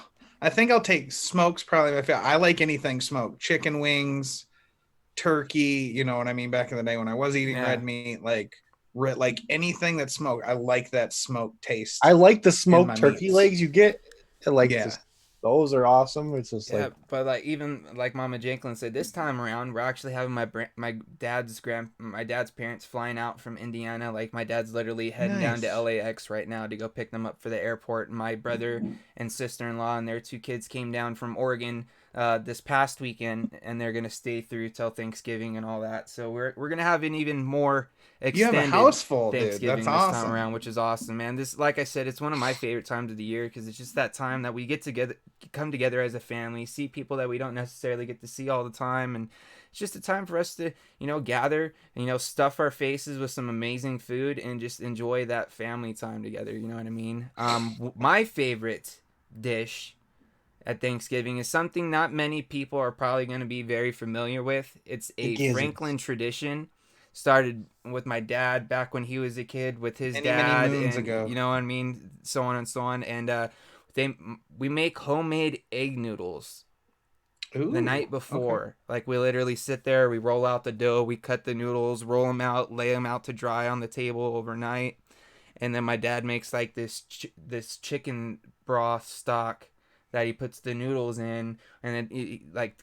think I'll take smokes. Probably my favorite. I like anything smoked. Chicken wings, turkey. You know what I mean? Back in the day when I was eating red meat, like anything that's smoked, I like that smoked taste. I like the my smoked turkey meats. legs you get. I like Yeah. this. those are awesome. It's just Yeah, like but like even like Mama Janklin said, this time around we're actually having my dad's parents flying out from Indiana. Like my dad's literally heading down to Nice. LAX right now to go pick them up for the airport. My brother and sister-in-law and their 2 kids came down from Oregon this past weekend, and they're gonna stay through till Thanksgiving and all that. So we're gonna have an even more You have extended a house full, dude. Thanksgiving That's this time awesome. around, which is awesome, man. This, like I said, it's one of my favorite times of the year because it's just that time that we get together, come together as a family, see people that we don't necessarily get to see all the time, and it's just a time for us to, gather and stuff our faces with some amazing food and just enjoy that family time together. You know what I mean? My favorite dish at Thanksgiving is something not many people are probably going to be very familiar with. It's a gizzards. Franklin tradition. Started with my dad back when he was a kid with his Many dad, moons and ago. you know what I mean, so on and so on. And we make homemade egg noodles the night before. Like we literally sit there, we roll out the dough, we cut the noodles, roll them out, lay them out to dry on the table overnight, and then my dad makes like this chicken broth stock that he puts the noodles in, and then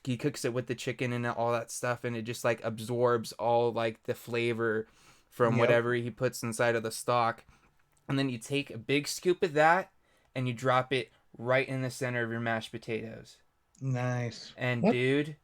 he cooks it with the chicken and all that stuff, and it just like absorbs all like the flavor from whatever he puts inside of the stock. And then you take a big scoop of that and you drop it right in the center of your mashed potatoes. Nice. And dude,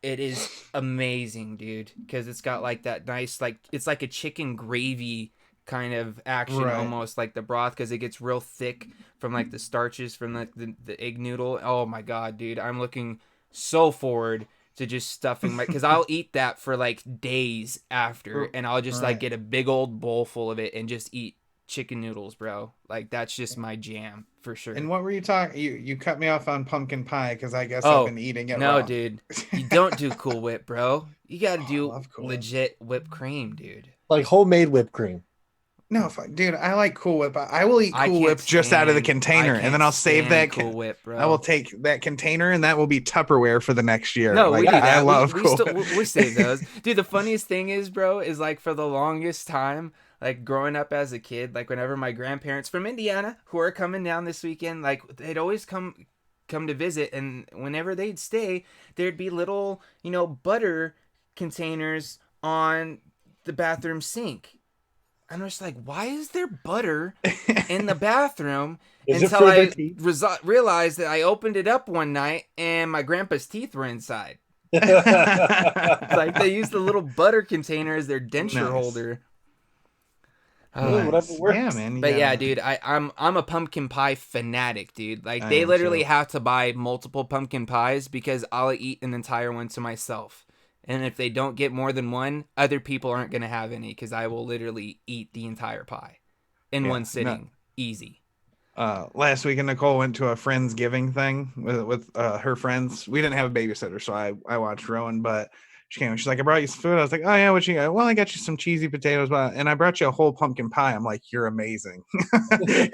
it is amazing, dude, because it's got like that nice, like it's like a chicken gravy kind of action, Right. almost like the broth, because it gets real thick from like the starches from the egg noodle. Oh my god, dude, I'm looking so forward to just stuffing because I'll eat that for like days after, and I'll just like get a big old bowl full of it and just eat chicken noodles, bro. Like that's just my jam for sure. And what were you talking? You cut me off on pumpkin pie because I guess Oh, I've been eating it no, wrong. dude, you don't do Cool Whip, bro. You gotta do love Cool Whip. legit whipped cream, dude. like homemade whipped cream. No, dude, I like Cool Whip. I will eat I Cool can't Whip just out of the stand- container, I and then can't I'll save stand that. Cool Whip, bro. I will take that container, and that will be Tupperware for the next year. No, like, we do that. I love we Cool still Whip. we save those, dude. The funniest thing is, bro, is like for the longest time, like growing up as a kid, like whenever my grandparents from Indiana, who are coming down this weekend, like they'd always come to visit, and whenever they'd stay, there'd be little, butter containers on the bathroom sink. I'm just like, why is there butter in the bathroom? Is it Until for I their teeth? realized that I opened it up one night and my grandpa's teeth were inside. Like they used the little butter container as their denture Nice. holder. Whatever works. Yeah, man. But yeah, dude, I'm a pumpkin pie fanatic, dude. Like I they am literally too. have to buy multiple pumpkin pies because I'll eat an entire one to myself. And if they don't get more than one, other people aren't gonna have any because I will literally eat the entire pie in one sitting, easy. Last weekend, Nicole went to a Friendsgiving thing with her friends. We didn't have a babysitter, so I watched Rowan, but she came and she's like, I brought you some food. I was like, oh yeah, what you got? Well, I got you some cheesy potatoes, and I brought you a whole pumpkin pie. I'm like, you're amazing.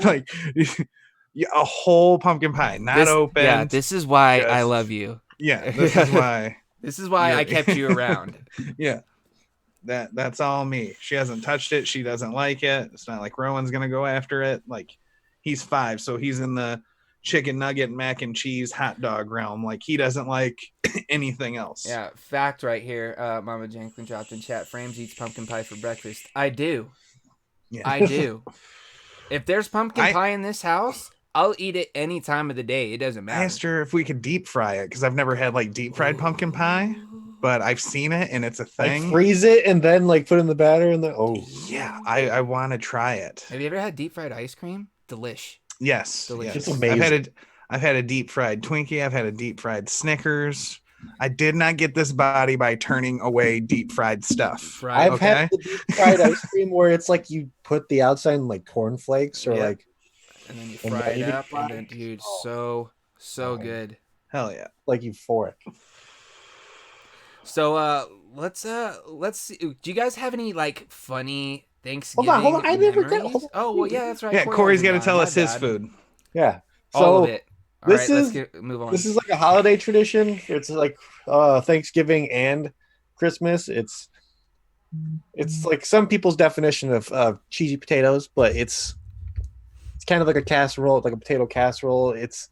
Like a whole pumpkin pie, not open. Yeah, this is why I just- love you. Yeah, this is why. This is why I kept you around. Yeah. That's all me. She hasn't touched it. She doesn't like it. It's not like Rowan's gonna go after it. Like he's 5, so he's in the chicken nugget, mac and cheese, hot dog realm. Like he doesn't like anything else. Yeah, fact right here. Mama Janklin dropped in chat. Frames eats pumpkin pie for breakfast. I do. Yeah. I do. If there's pumpkin I- pie in this house, I'll eat it any time of the day. It doesn't I matter. asked her if we could deep fry it because I've never had like deep fried pumpkin pie, but I've seen it and it's a Like thing. freeze it and then like put in the batter and then Yeah, I want to try it. Have you ever had deep fried ice cream? Delish. Yes, Delicious. yes. It's amazing. I've had a deep fried Twinkie. I've had a deep fried Snickers. I did not get this body by turning away deep fried stuff. Right. I've Okay. had the deep fried ice cream where it's like you put the outside in like cornflakes or Yeah. like And then you And fry then it you up, fry and then it. dude, Oh. so good. Hell yeah. euphoric. So let's see. Do you guys have any like funny Thanksgiving hold on, I never did- memories? hold on. Oh well, yeah, that's right. Yeah, Corey's got to hasn't tell gone. us My his bad. food. Yeah. All So of it. All this right, is- move on. this is like a holiday tradition. It's like Thanksgiving and Christmas. It's like some people's definition of cheesy potatoes, but it's kind of like a casserole, like a potato casserole. It's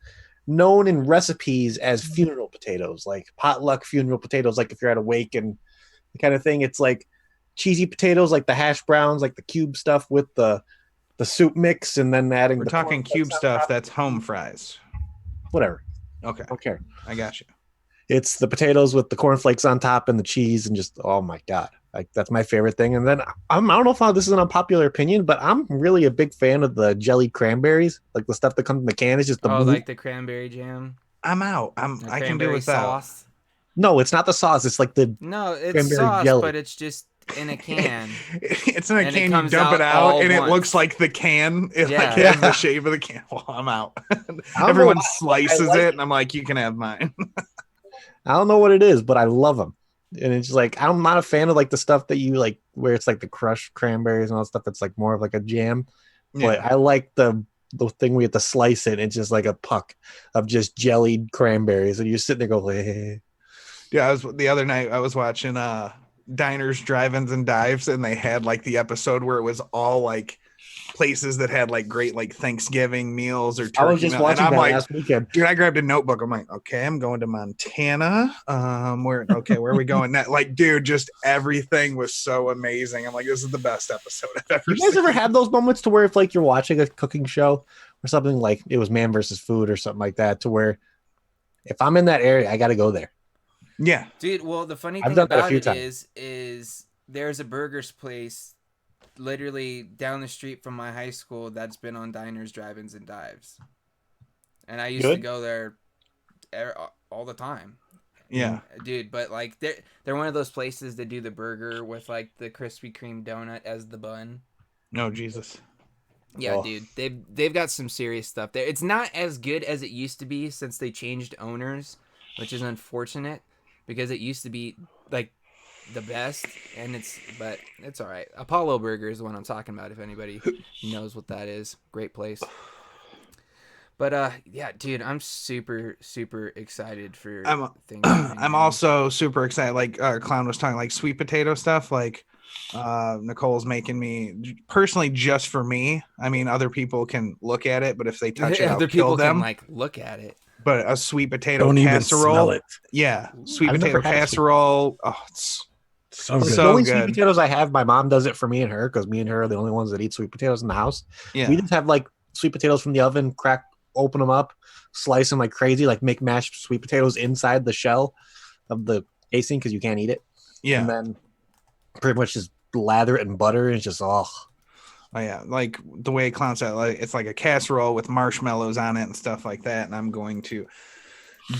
known in recipes as funeral potatoes, like potluck funeral potatoes, like if you're at a wake and the kind of thing. It's like cheesy potatoes, like the hash browns, like the cube stuff with the soup mix, and then adding We're the talking cornflakes cube on stuff. top. That's home fries. Whatever. Okay, I don't care. I got you. It's the potatoes with the cornflakes on top and the cheese, and just, oh my god, like that's my favorite thing. And then I don't know if this is an unpopular opinion, but I'm really a big fan of the jellied cranberries, like the stuff that comes in the can. It's just the like the cranberry jam. I'm out. The I can do cranberry without. sauce. No, it's not the sauce. It's like the No, it's cranberry sauce, jelly. but it's just in a can. It's in a And it can. You comes dump it out out, all and it once. looks like the can. It like Yeah. has the shape of the can. Well, I'm out. know Everyone why. slices I like it, and I'm like, you can have mine. I don't know what it is, but I love them. And it's like, I'm not a fan of like the stuff that you like, where it's like the crushed cranberries and all that stuff. That's like more of like a jam. But I like the thing where you have to slice it. And it's just like a puck of just jellied cranberries, and you're sitting there going, hey. Yeah, the other night I was watching Diners, Drive-ins, and Dives, and they had like the episode where it was all like places that had like great like Thanksgiving meals or turkey I was just meal. watching And I'm that like, last weekend. dude, I grabbed a notebook. I'm like, okay, I'm going to Montana. Where are we going? That like, dude, just everything was so amazing. I'm like, this is the best episode I've ever You guys seen. ever had those moments to where if like you're watching a cooking show or something, like it was Man versus Food or something like that, to where if I'm in that area, I got to go there. Yeah. Dude, well, the funny I've thing done that a about few it times. is there's a burgers place literally down the street from my high school that's been on Diners, Drive-ins, and Dives. And I used to Good? go there all the time. Yeah. Dude, but like they're one of those places that do the burger with like the Krispy Kreme donut as the bun. No, Jesus. Yeah, Oh. dude, they've got some serious stuff there. It's not as good as it used to be since they changed owners, which is unfortunate because it used to be like the best, but it's all right. Apollo Burger is the one I'm talking about. If anybody knows what that is, great place. But yeah, dude, I'm super excited for things. I'm also super excited. Like Clown was talking, like sweet potato stuff. Like Nicole's making me personally, just for me. I mean, other people can look at it, but if they touch it, I'll other kill people them. can like look at it. But a sweet potato Don't even casserole, smell it. yeah, sweet I've never potato had a sweet- casserole. Oh, it's So The good. So only good. sweet potatoes I have, my mom does it for me and her, because me and her are the only ones that eat sweet potatoes in the house. yeah, We just have like sweet potatoes from the oven, open them up, slice them like crazy, like make mashed sweet potatoes inside the shell of the casing because you can't eat it. yeah. And then pretty much just lather it in butter, and it's just Oh yeah, like the way Clown said, like it's like a casserole with marshmallows on it and stuff like that, and I'm going to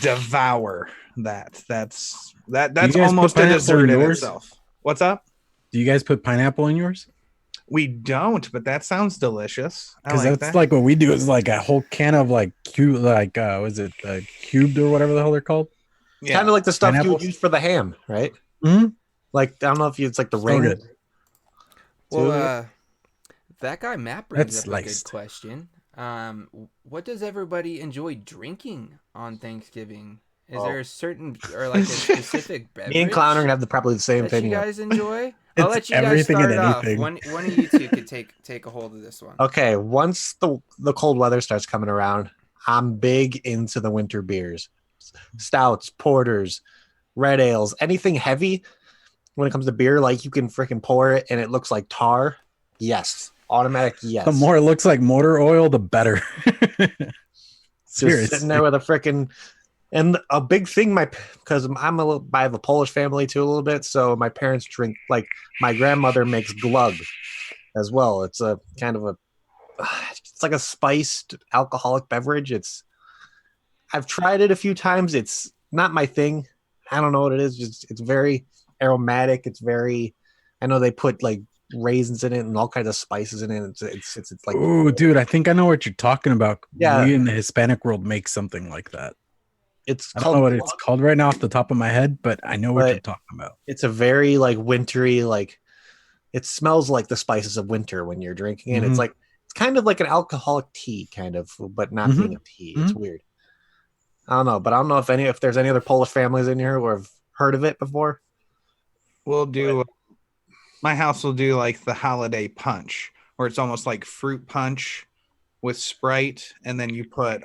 devour that. That's you guys almost put a pineapple dessert in in yours? itself. What's up? Do you guys put pineapple in yours? We don't, but that sounds delicious. I Because like that's that. like what we do is like a whole can of like was it cubed or whatever the hell they're called? yeah. kind of like the stuff you would Pineapples? use for the ham, right? Mhm. Like I don't know if it's like the So ring. good. Well, that guy Matt brings That's up a good sliced. question. What does everybody enjoy drinking on Thanksgiving? Is Oh. there a certain or like a specific beverage Me and Clown are gonna have probably the same that you opinion. guys enjoy? I'll It's let you guys everything and start off. anything. One of you two could take a hold of this one. Okay, once the cold weather starts coming around, I'm big into the winter beers, stouts, porters, red ales, anything heavy. When it comes to beer, like you can freaking pour it and it looks like tar. Yes, automatic. Yes. The more it looks like motor oil, the better. Just Seriously. sitting there with a freaking, and a big thing, because I have a Polish family too a little bit, so my parents drink, like my grandmother makes glug as well. It's a kind of it's like a spiced alcoholic beverage. I've tried it a few times. It's not my thing. I don't know what it is. It's very aromatic. I know they put like raisins in it and all kinds of spices in it. It's like, Ooh, dude, I think I know what you're talking about. Yeah. We in the Hispanic world make something like that. it's I don't know called what it's called right now off the top of my head, but I know what But- you're talking about. It's a very like wintry, like it smells like the spices of winter when you're drinking it. Mhm. It's kind of like an alcoholic tea, kind of, but not Mhm. being a tea. It's weird. I don't know, but I don't know if there's any other Polish families in here who have heard of it before. We'll do. My house will do like the holiday punch, where it's almost like fruit punch with Sprite, and then you put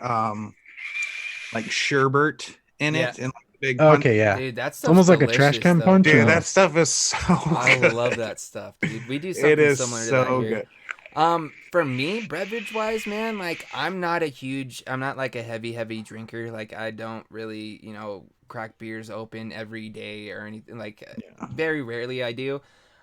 like sherbet in Yeah. it and like big punch. Okay, yeah. Dude, that It's stuff's almost like a trash delicious, can though, punch. bro. Dude, or no? that stuff is so I good. love that stuff, dude. We do It something is similar to so that here. good. For me, beverage wise, man, like I'm not like a heavy drinker. Like I don't really, crack beers open every day or anything. Like very rarely I do.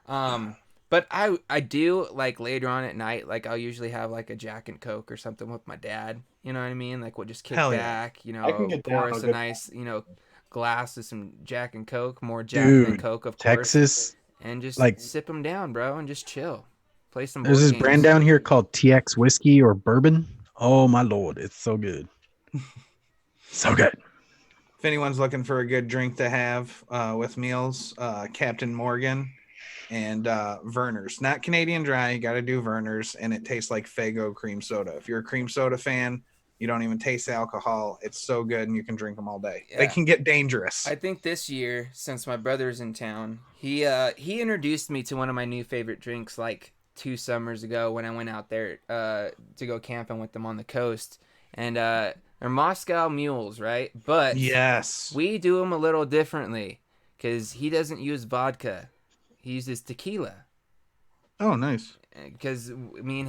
But I do like later on at night, like I'll usually have like a Jack and Coke or something with my dad. You know what I mean? Like we'll just kick Hell yeah. back, I can get pour down us a a good nice, glass of some Jack and Coke, more Jack than Dude, Coke, of course, Texas, and just like sip them down, bro, and just chill. Play some there's board this games. brand down here called TX whiskey or bourbon. Oh my lord, it's so good. So good. If anyone's looking for a good drink to have with meals, Captain Morgan and Verner's. Not Canadian Dry. You got to do Verner's, and it tastes like Faygo cream soda. If you're a cream soda fan, you don't even taste alcohol. It's so good, and you can drink them all day. They Yeah. can get dangerous. I think this year, since my brother's in town, he introduced me to one of my new favorite drinks like 2 summers ago when I went out there to go camping with them on the coast, and they're Moscow mules, right? But Yes. we do them a little differently because he doesn't use vodka. He uses tequila. Oh, nice. Because me and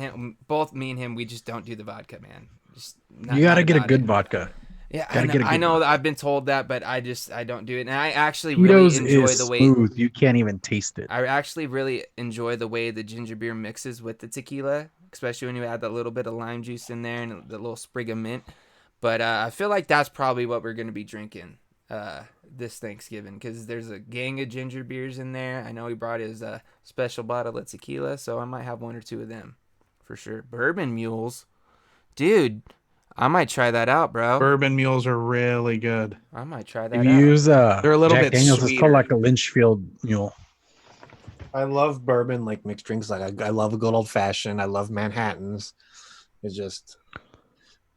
him, we just don't do the vodka, man. Just not, You got to not get a about good it. vodka. Yeah, Gotta get a I good know one. that I've been told that, but I don't do it. And I actually really Tito's enjoy is the way smooth. You can't even taste it. I actually really enjoy the way the ginger beer mixes with the tequila, especially when you add that little bit of lime juice in there and the little sprig of mint. But I feel like that's probably what we're going to be drinking this Thanksgiving because there's a gang of ginger beers in there. I know he brought his special bottle of tequila, so I might have 1 or 2 of them for sure. Bourbon mules. Dude, I might try that out, bro. Bourbon mules are really good. I might try that If you out. use They're a little Jack bit Daniels, it's sweeter. called like a Lynchfield mule. I love bourbon, like mixed drinks. Like I love a good old fashioned. I love Manhattans. It's just,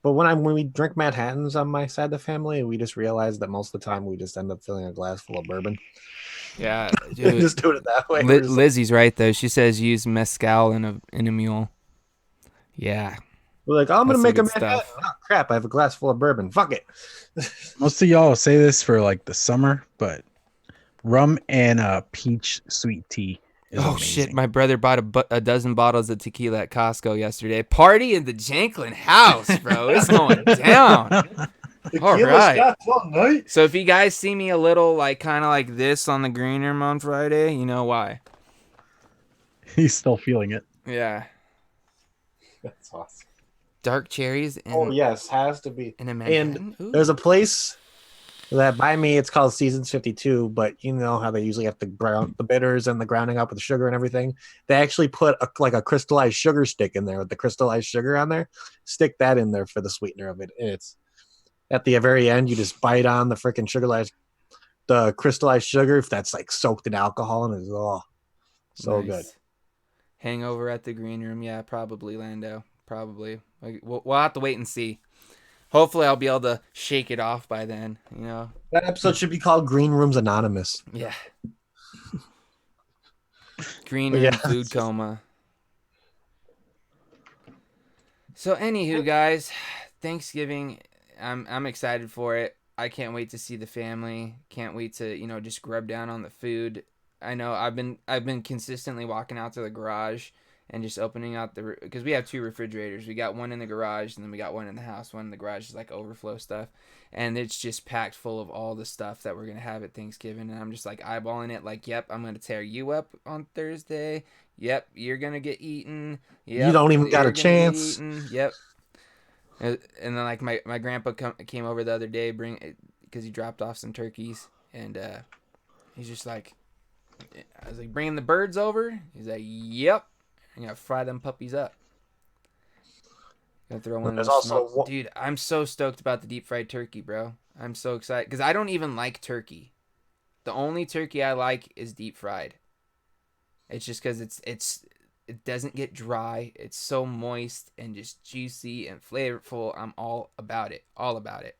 but when we drink Manhattans on my side of the family, we just realize that most of the time we just end up filling a glass full of bourbon. Yeah, dude. Just doing it that way. We're just like- Lizzie's right though. She says use mezcal in a mule. Yeah. We're like, oh, I'm That's gonna make a some good Manhattan. stuff. Oh, crap! I have a glass full of bourbon. Fuck it. Most of y'all say this for like the summer, but rum and peach sweet tea is Oh amazing. shit! My brother bought a dozen bottles of tequila at Costco yesterday. Party in the Janklin house, bro. It's going down. All right. shots all night. So if you guys see me a little like kind of like this on the green room on Friday, you know why. He's still feeling it. Yeah. That's awesome. Dark cherries and Oh yes, has to be. in a Manhattan. Ooh. There's a place that by me it's called Seasons 52, but you know how they usually have to ground the bitters and the grounding up with the sugar and everything. They actually put a crystallized sugar stick in there with the crystallized sugar on there. Stick that in there for the sweetener of it. And it's at the very end, you just bite on the freaking the crystallized sugar if that's like soaked in alcohol, and it's so Nice. good. Hangover at the green room. Yeah, probably Lando. Probably. Like, we'll have to wait and see. Hopefully, I'll be able to shake it off by then. You know. That episode should be called Green Rooms Anonymous. Yeah. Green But room yeah. food coma. So, anywho, guys, Thanksgiving. I'm excited for it. I can't wait to see the family. Can't wait to just grub down on the food. I know I've been consistently walking out to the garage and just opening out because we have 2 refrigerators. We got one in the garage and then we got one in the house. One in the garage is like overflow stuff, and it's just packed full of all the stuff that we're gonna have at Thanksgiving. And I'm just like eyeballing it, like, yep, I'm gonna tear you up on Thursday. Yep, you're gonna get eaten. Yep, You don't even got you're a gonna get chance. eaten. Yep. And then like my grandpa came over the other day because he dropped off some turkeys, and he's just like, I was like, bringing the birds over. He's like, yep. I'm gonna fry them puppies up. Gonna throw one of There's those also smoked. Dude, I'm so stoked about the deep fried turkey, bro. I'm so excited because I don't even like turkey. The only turkey I like is deep fried. It's just because it doesn't get dry. It's so moist and just juicy and flavorful. I'm all about it. All about it.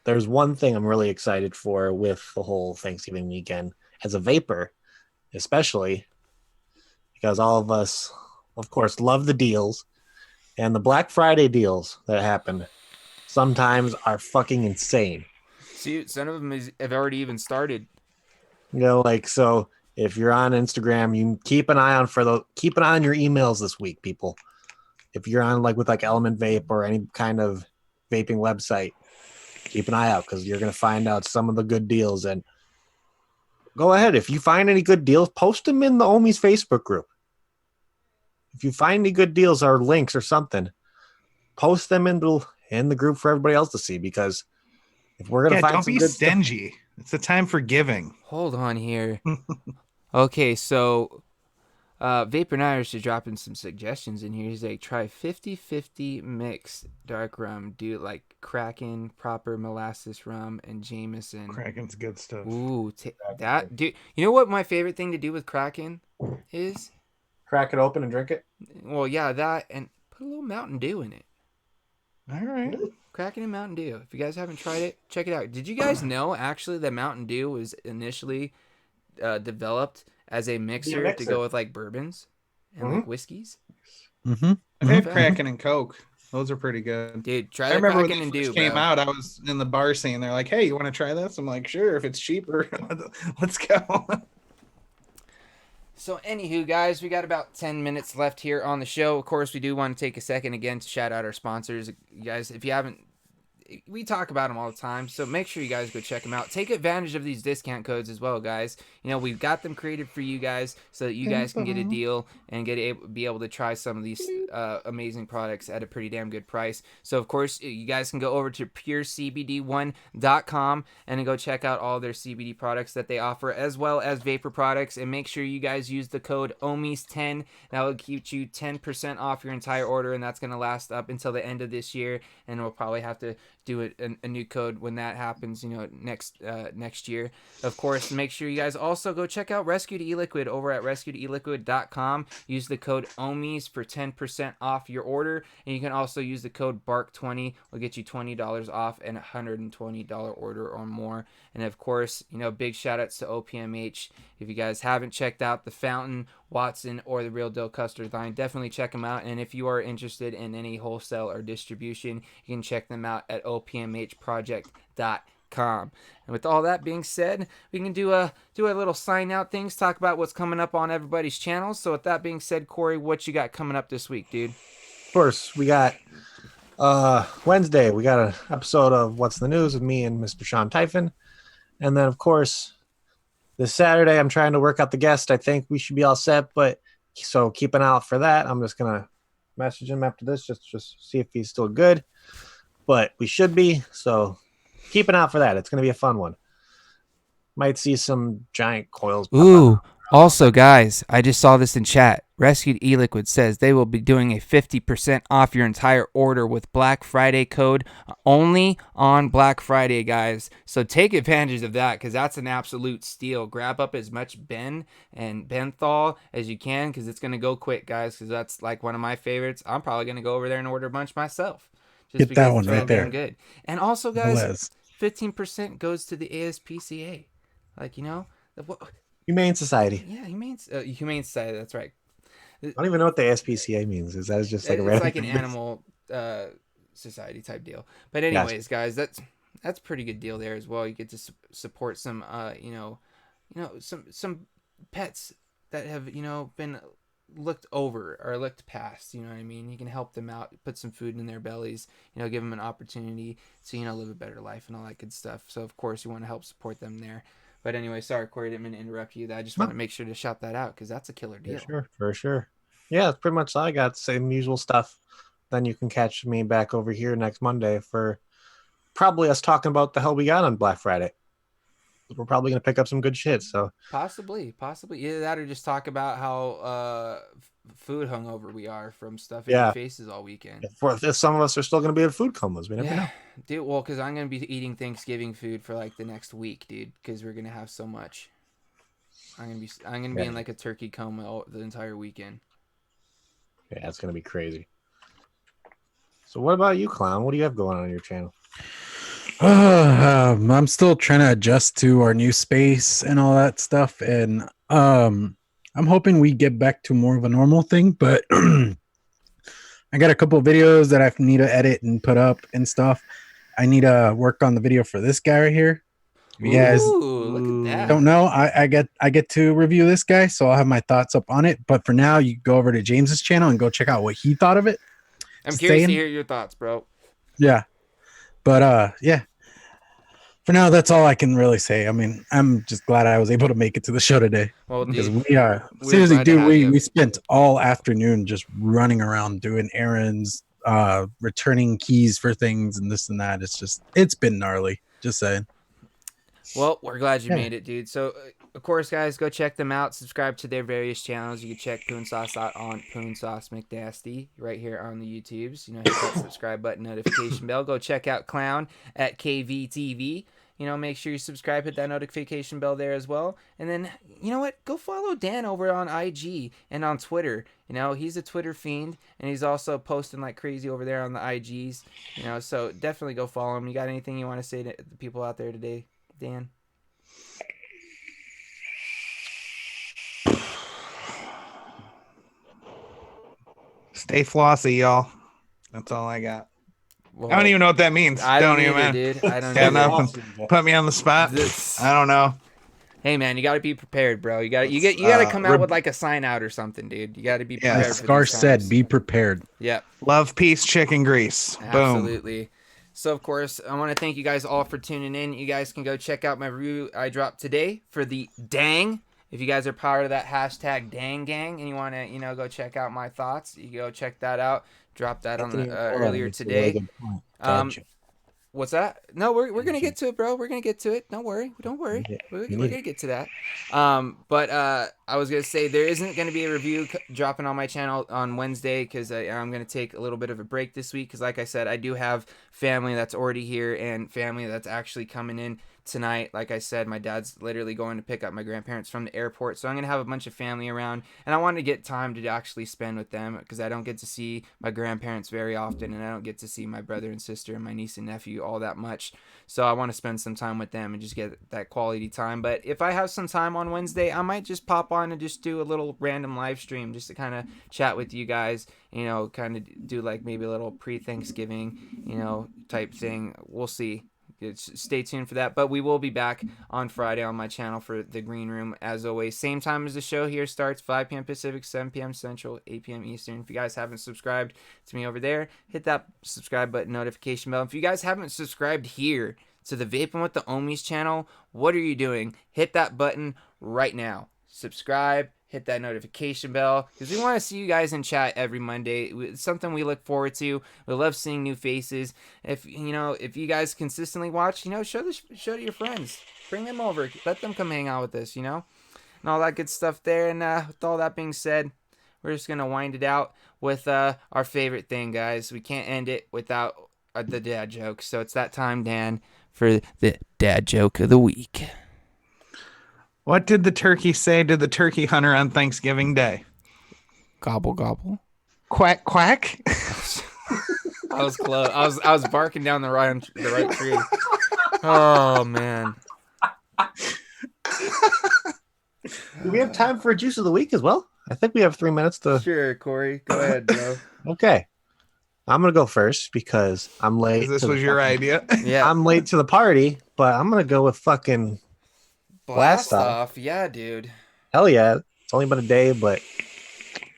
There's one thing I'm really excited for with the whole Thanksgiving weekend as a vapor, especially because all of us, of course, love the deals and the Black Friday deals that happened. sometimes are fucking insane. See, some of them have already even started. You know, like, so if you're on Instagram, you keep an eye on your emails this week, people. If you're on like with like Element Vape or any kind of vaping website, keep an eye out because you're gonna find out some of the good deals. And go ahead, if you find any good deals, post them in the Ohmies Facebook group. If you find any good deals or links or something, post them in the group for everybody else to see. Because if we're gonna find don't some be good stuff, stingy. It's a time for giving. Hold on here. Okay, so Vapor Irish is dropping some suggestions in here. He's like, try 50-50 mix dark rum. Do like Kraken, proper molasses rum, and Jameson. Kraken's good stuff. Ooh, that dude. You know what my favorite thing to do with Kraken is? crack it open and drink it. Well, yeah, that and put a little Mountain Dew in it. All right. Kraken and Mountain Dew. If you guys haven't tried it, check it out. Did you guys know actually that Mountain Dew was initially developed as a mixer to go with like bourbons and like whiskeys? Mm-hmm. I've had Kraken and Coke. Those are pretty good. Dude, try I the remember when Kraken they and first Dew, came bro. out, I was in the bar scene. They're like, "Hey, you want to try this?" I'm like, "Sure, if it's cheaper, let's go." So, anywho, guys, we got about 10 minutes left here on the show. Of course, we do want to take a second again to shout out our sponsors. You guys, if you haven't, we talk about them all the time, so make sure you guys go check them out. Take advantage of these discount codes as well, guys. You know, we've got them created for you guys so that you guys can get a deal and be able to try some of these amazing products at a pretty damn good price. So, of course, you guys can go over to purecbd1.com and then go check out all their CBD products that they offer, as well as vapor products, and make sure you guys use the code Ohmies10. That will keep you 10% off your entire order, and that's going to last up until the end of this year, and we'll probably have to do a new code when that happens, you know, next year. Of course, make sure you guys also go check out Rescued E-Liquid over at rescuedeliquid.com. Use the code Ohmies for 10% off your order, and you can also use the code BARK20. Will get you $20 off and $120 order or more. And of course, you know, big shout outs to OPMH. If you guys haven't checked out the Fountain, Watson, or the Real Deal Custard line, definitely check them out. And if you are interested in any wholesale or distribution, you can check them out at opmhproject.com. And with all that being said, we can do a little sign out things, talk about what's coming up on everybody's channels. So with that being said, Corey, what you got coming up this week, dude? Of course, we got Wednesday. We got an episode of What's the News with me and Mr. Sean Typhon, and then of course this Saturday I'm trying to work out the guest. I think we should be all set, but so keep an eye out for that. I'm just gonna message him after this just see if he's still good, but we should be. So keep an eye out for that. It's gonna be a fun one. Might see some giant coils. Ooh, also, guys, I just saw this in chat. Rescued E-Liquid says they will be doing a 50% off your entire order with Black Friday code only on Black Friday, guys. So take advantage of that because that's an absolute steal. Grab up as much Ben and Benthol as you can because it's going to go quick, guys, because that's like one of my favorites. I'm probably going to go over there and order a bunch myself. Get that one right there. Good. And also, guys, Les. 15% goes to the ASPCA. Like, you know, Humane Society. yeah, Humane Society, that's right. I don't even know what the SPCA means. Is that just like a it's like an animal society type deal. But anyways, guys, that's a pretty good deal there as well. You get to support some some pets that have been looked over or looked past. You know what I mean? You can help them out, put some food in their bellies. Give them an opportunity to live a better life and all that good stuff. So of course you want to help support them there. But anyway, sorry, Corey, I didn't mean to interrupt you. I just want to make sure to shout that out because that's a killer deal. For sure. Yeah, that's pretty much all I got. Same usual stuff. Then you can catch me back over here next Monday for probably us talking about the hell we got on Black Friday. We're probably going to pick up some good shit. So possibly either that or just talk about how food hungover we are from stuff in our faces all weekend. If some of us are still going to be at food comas, we never know. Dude, well, because I'm going to be eating Thanksgiving food for like the next week, dude, because we're going to have so much. I'm going to be in like a turkey coma the entire weekend. Yeah, it's going to be crazy. So what about you, Clown? What do you have going on your channel? I'm still trying to adjust to our new space and all that stuff, and I'm hoping we get back to more of a normal thing, but I I got a couple of videos that I need to edit and put up and stuff. I need to work on the video for this guy right here. You guys Ooh, look at that. don't know, I get to review this guy, so I'll have my thoughts up on it. But for now, you go over to James's channel and go check out what he thought of it. I'm Just curious to saying. hear your thoughts, bro. Yeah. But yeah. For now, that's all I can really say. I mean, I'm just glad I was able to make it to the show today. Well, Because dude, we are we're seriously, glad to dude. have you. We spent all afternoon just running around doing errands, returning keys for things and this and that. It's been gnarly. Just saying. well, we're glad you Yeah. made it, dude. So, of course, guys, go check them out. Subscribe to their various channels. You can check Poon Sauce out on Poon Sauce McNasty right here on the YouTubes. You know, hit that subscribe button, notification bell. Go check out Clown at KVTV. You know, make sure you subscribe, hit that notification bell there as well. And then, you know what? Go follow Dan over on IG and on Twitter. You know, he's a Twitter fiend, and he's also posting like crazy over there on the IGs. You know, so definitely go follow him. You got anything you want to say to the people out there today, Dan? Stay flossy, y'all. That's all I got. Well, I don't even know what that means. I don't even, either, man. dude. I don't Got either. nothing. Put me on the spot. This- I don't know. Hey man, you got to be prepared, bro. You got to come out Reb- with like a sign out or something, dude. You got to be Yeah. prepared. As for Scar these said, times. be prepared. Yep. Love, peace, chicken grease. Boom. Absolutely. So, of course, I want to thank you guys all for tuning in. You guys can go check out my review I dropped today for the Dang. If you guys are part of that hashtag Dang Gang and you want to, you know, go check out my thoughts, you go check that out. Dropped that on the, earlier today. What's that? No, we're gonna get to it, bro. We're gonna get to it. Don't worry. We're gonna get to that. But I was gonna say there isn't gonna be a review dropping on my channel on Wednesday because I'm gonna take a little bit of a break this week because, like I said, I do have family that's already here and family that's actually coming in tonight. Like I said, my dad's literally going to pick up my grandparents from the airport, so I'm gonna have a bunch of family around, and I want to get time to actually spend with them because I don't get to see my grandparents very often, and I don't get to see my brother and sister and my niece and nephew all that much. So I want to spend some time with them and just get that quality time. But if I have some time on Wednesday, I might just pop on and just do a little random live stream just to kind of chat with you guys, you know, kind of do like maybe a little pre-Thanksgiving, you know, type thing. We'll see. Stay tuned for that. But we will be back on Friday on my channel for the Green Room as always. Same time as the show here starts, 5 p.m. Pacific, 7 p.m. Central, 8 p.m. Eastern. If you guys haven't subscribed to me over there, hit that subscribe button, notification bell. If you guys haven't subscribed here to the Vaping with the Ohmies channel, what are you doing? Hit that button right now. Subscribe. Hit that notification bell because we want to see you guys in chat every Monday. It's something we look forward to. We love seeing new faces. If you guys consistently watch, you know, show to your friends. Bring them over. Let them come hang out with us, you know, and all that good stuff there. And with all that being said, we're just gonna wind it out with our favorite thing, guys. We can't end it without the dad joke. So it's that time, Dan, for the dad joke of the week. What did the turkey say to the turkey hunter on Thanksgiving Day? Gobble gobble. Quack, quack. I was close. I was barking down the right tree. Oh man. Do we have time for a juice of the week as well? I think we have 3 minutes to. Sure, Corey. Go ahead, bro. Okay. I'm going to go first because I'm late. This to was the your fucking- idea. Yeah. I'm late to the party, but I'm going to go with fucking. Blast Blast off. Yeah, dude. Hell yeah. It's only been a day, but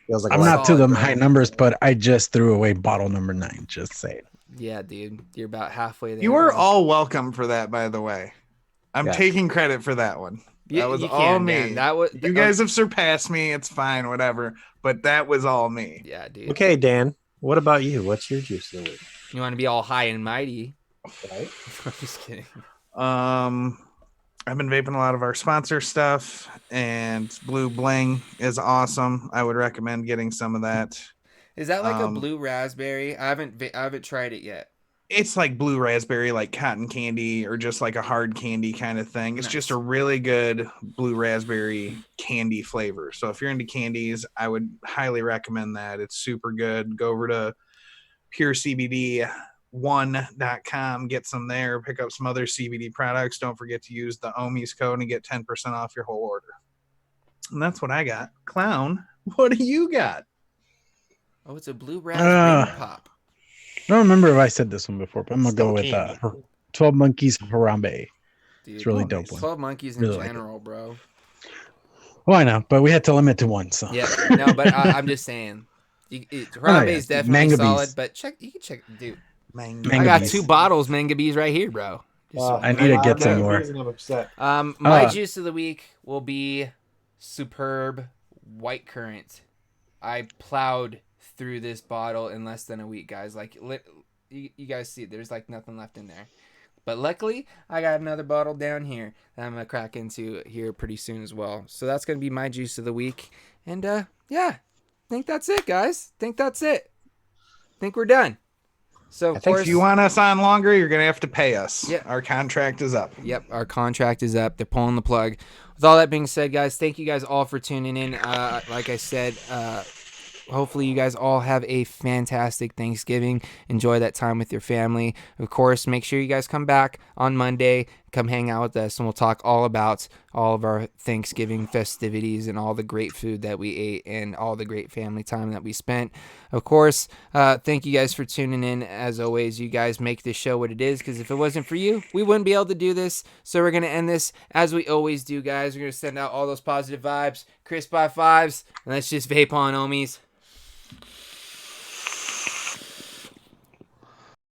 feels like a I'm lot. not to solid, the bro. high numbers, but I just threw away bottle number 9. Just saying. Yeah, dude. You're about halfway there. You were bro. all welcome for that, by the way. I'm Yeah. taking credit for that one. You, That was you all can, me. man. That was You guys have surpassed me. It's fine, whatever. But that was all me. Yeah, dude. Okay, Dan. What about you? What's your juice of the week? You want to be all high and mighty? Right? I'm just kidding. I've been vaping a lot of our sponsor stuff, and Blue Bling is awesome. I would recommend getting some of that. Is that like a blue raspberry? I haven't tried it yet. It's like blue raspberry, like cotton candy, or just like a hard candy kind of thing. It's Nice. just a really good blue raspberry candy flavor. So if you're into candies, I would highly recommend that. It's super good. Go over to purecbd1.com, get some there, pick up some other CBD products. Don't forget to use the Ohmies code and get 10% off your whole order. And that's what I got. Clown, what do you got? Oh, it's a blue raspberry pop. I don't remember if I said this one before, but I'm gonna go with Candy. 12 Monkeys Harambe. Dude, It's really Oh, dope nice. one. 12 Monkeys in Really like it. general, bro. Well, I know, but we had to limit to one. So Yeah, no, but I'm just saying. Harambe yeah. is definitely Mangabees. solid, but you can check, dude. Mango. I got Mangabees. 2 bottles Mangabees right here, bro. Just so I need to get some more. I'm upset. My Uh, juice of the week will be Superb White Currant. I plowed through this bottle in less than a week, guys. Like, you guys see, there's like nothing left in there. But luckily, I got another bottle down here that I'm going to crack into here pretty soon as well. So that's going to be my juice of the week. And yeah, I think that's it, guys. Think that's it. Think we're done. So, of course, If you want us on longer, you're going to have to pay us. Yeah. Our contract is up. Yep, our contract is up. They're pulling the plug. With all that being said, guys, thank you guys all for tuning in. Like I said, hopefully you guys all have a fantastic Thanksgiving. Enjoy that time with your family. Of course, make sure you guys come back on Monday. Come hang out with us, and we'll talk all about all of our Thanksgiving festivities and all the great food that we ate and all the great family time that we spent. Of course, thank you guys for tuning in. As always, you guys make this show what it is, because if it wasn't for you, we wouldn't be able to do this. So we're going to end this as we always do, guys. We're going to send out all those positive vibes, crisp high fives, and let's just vape on, Ohmies.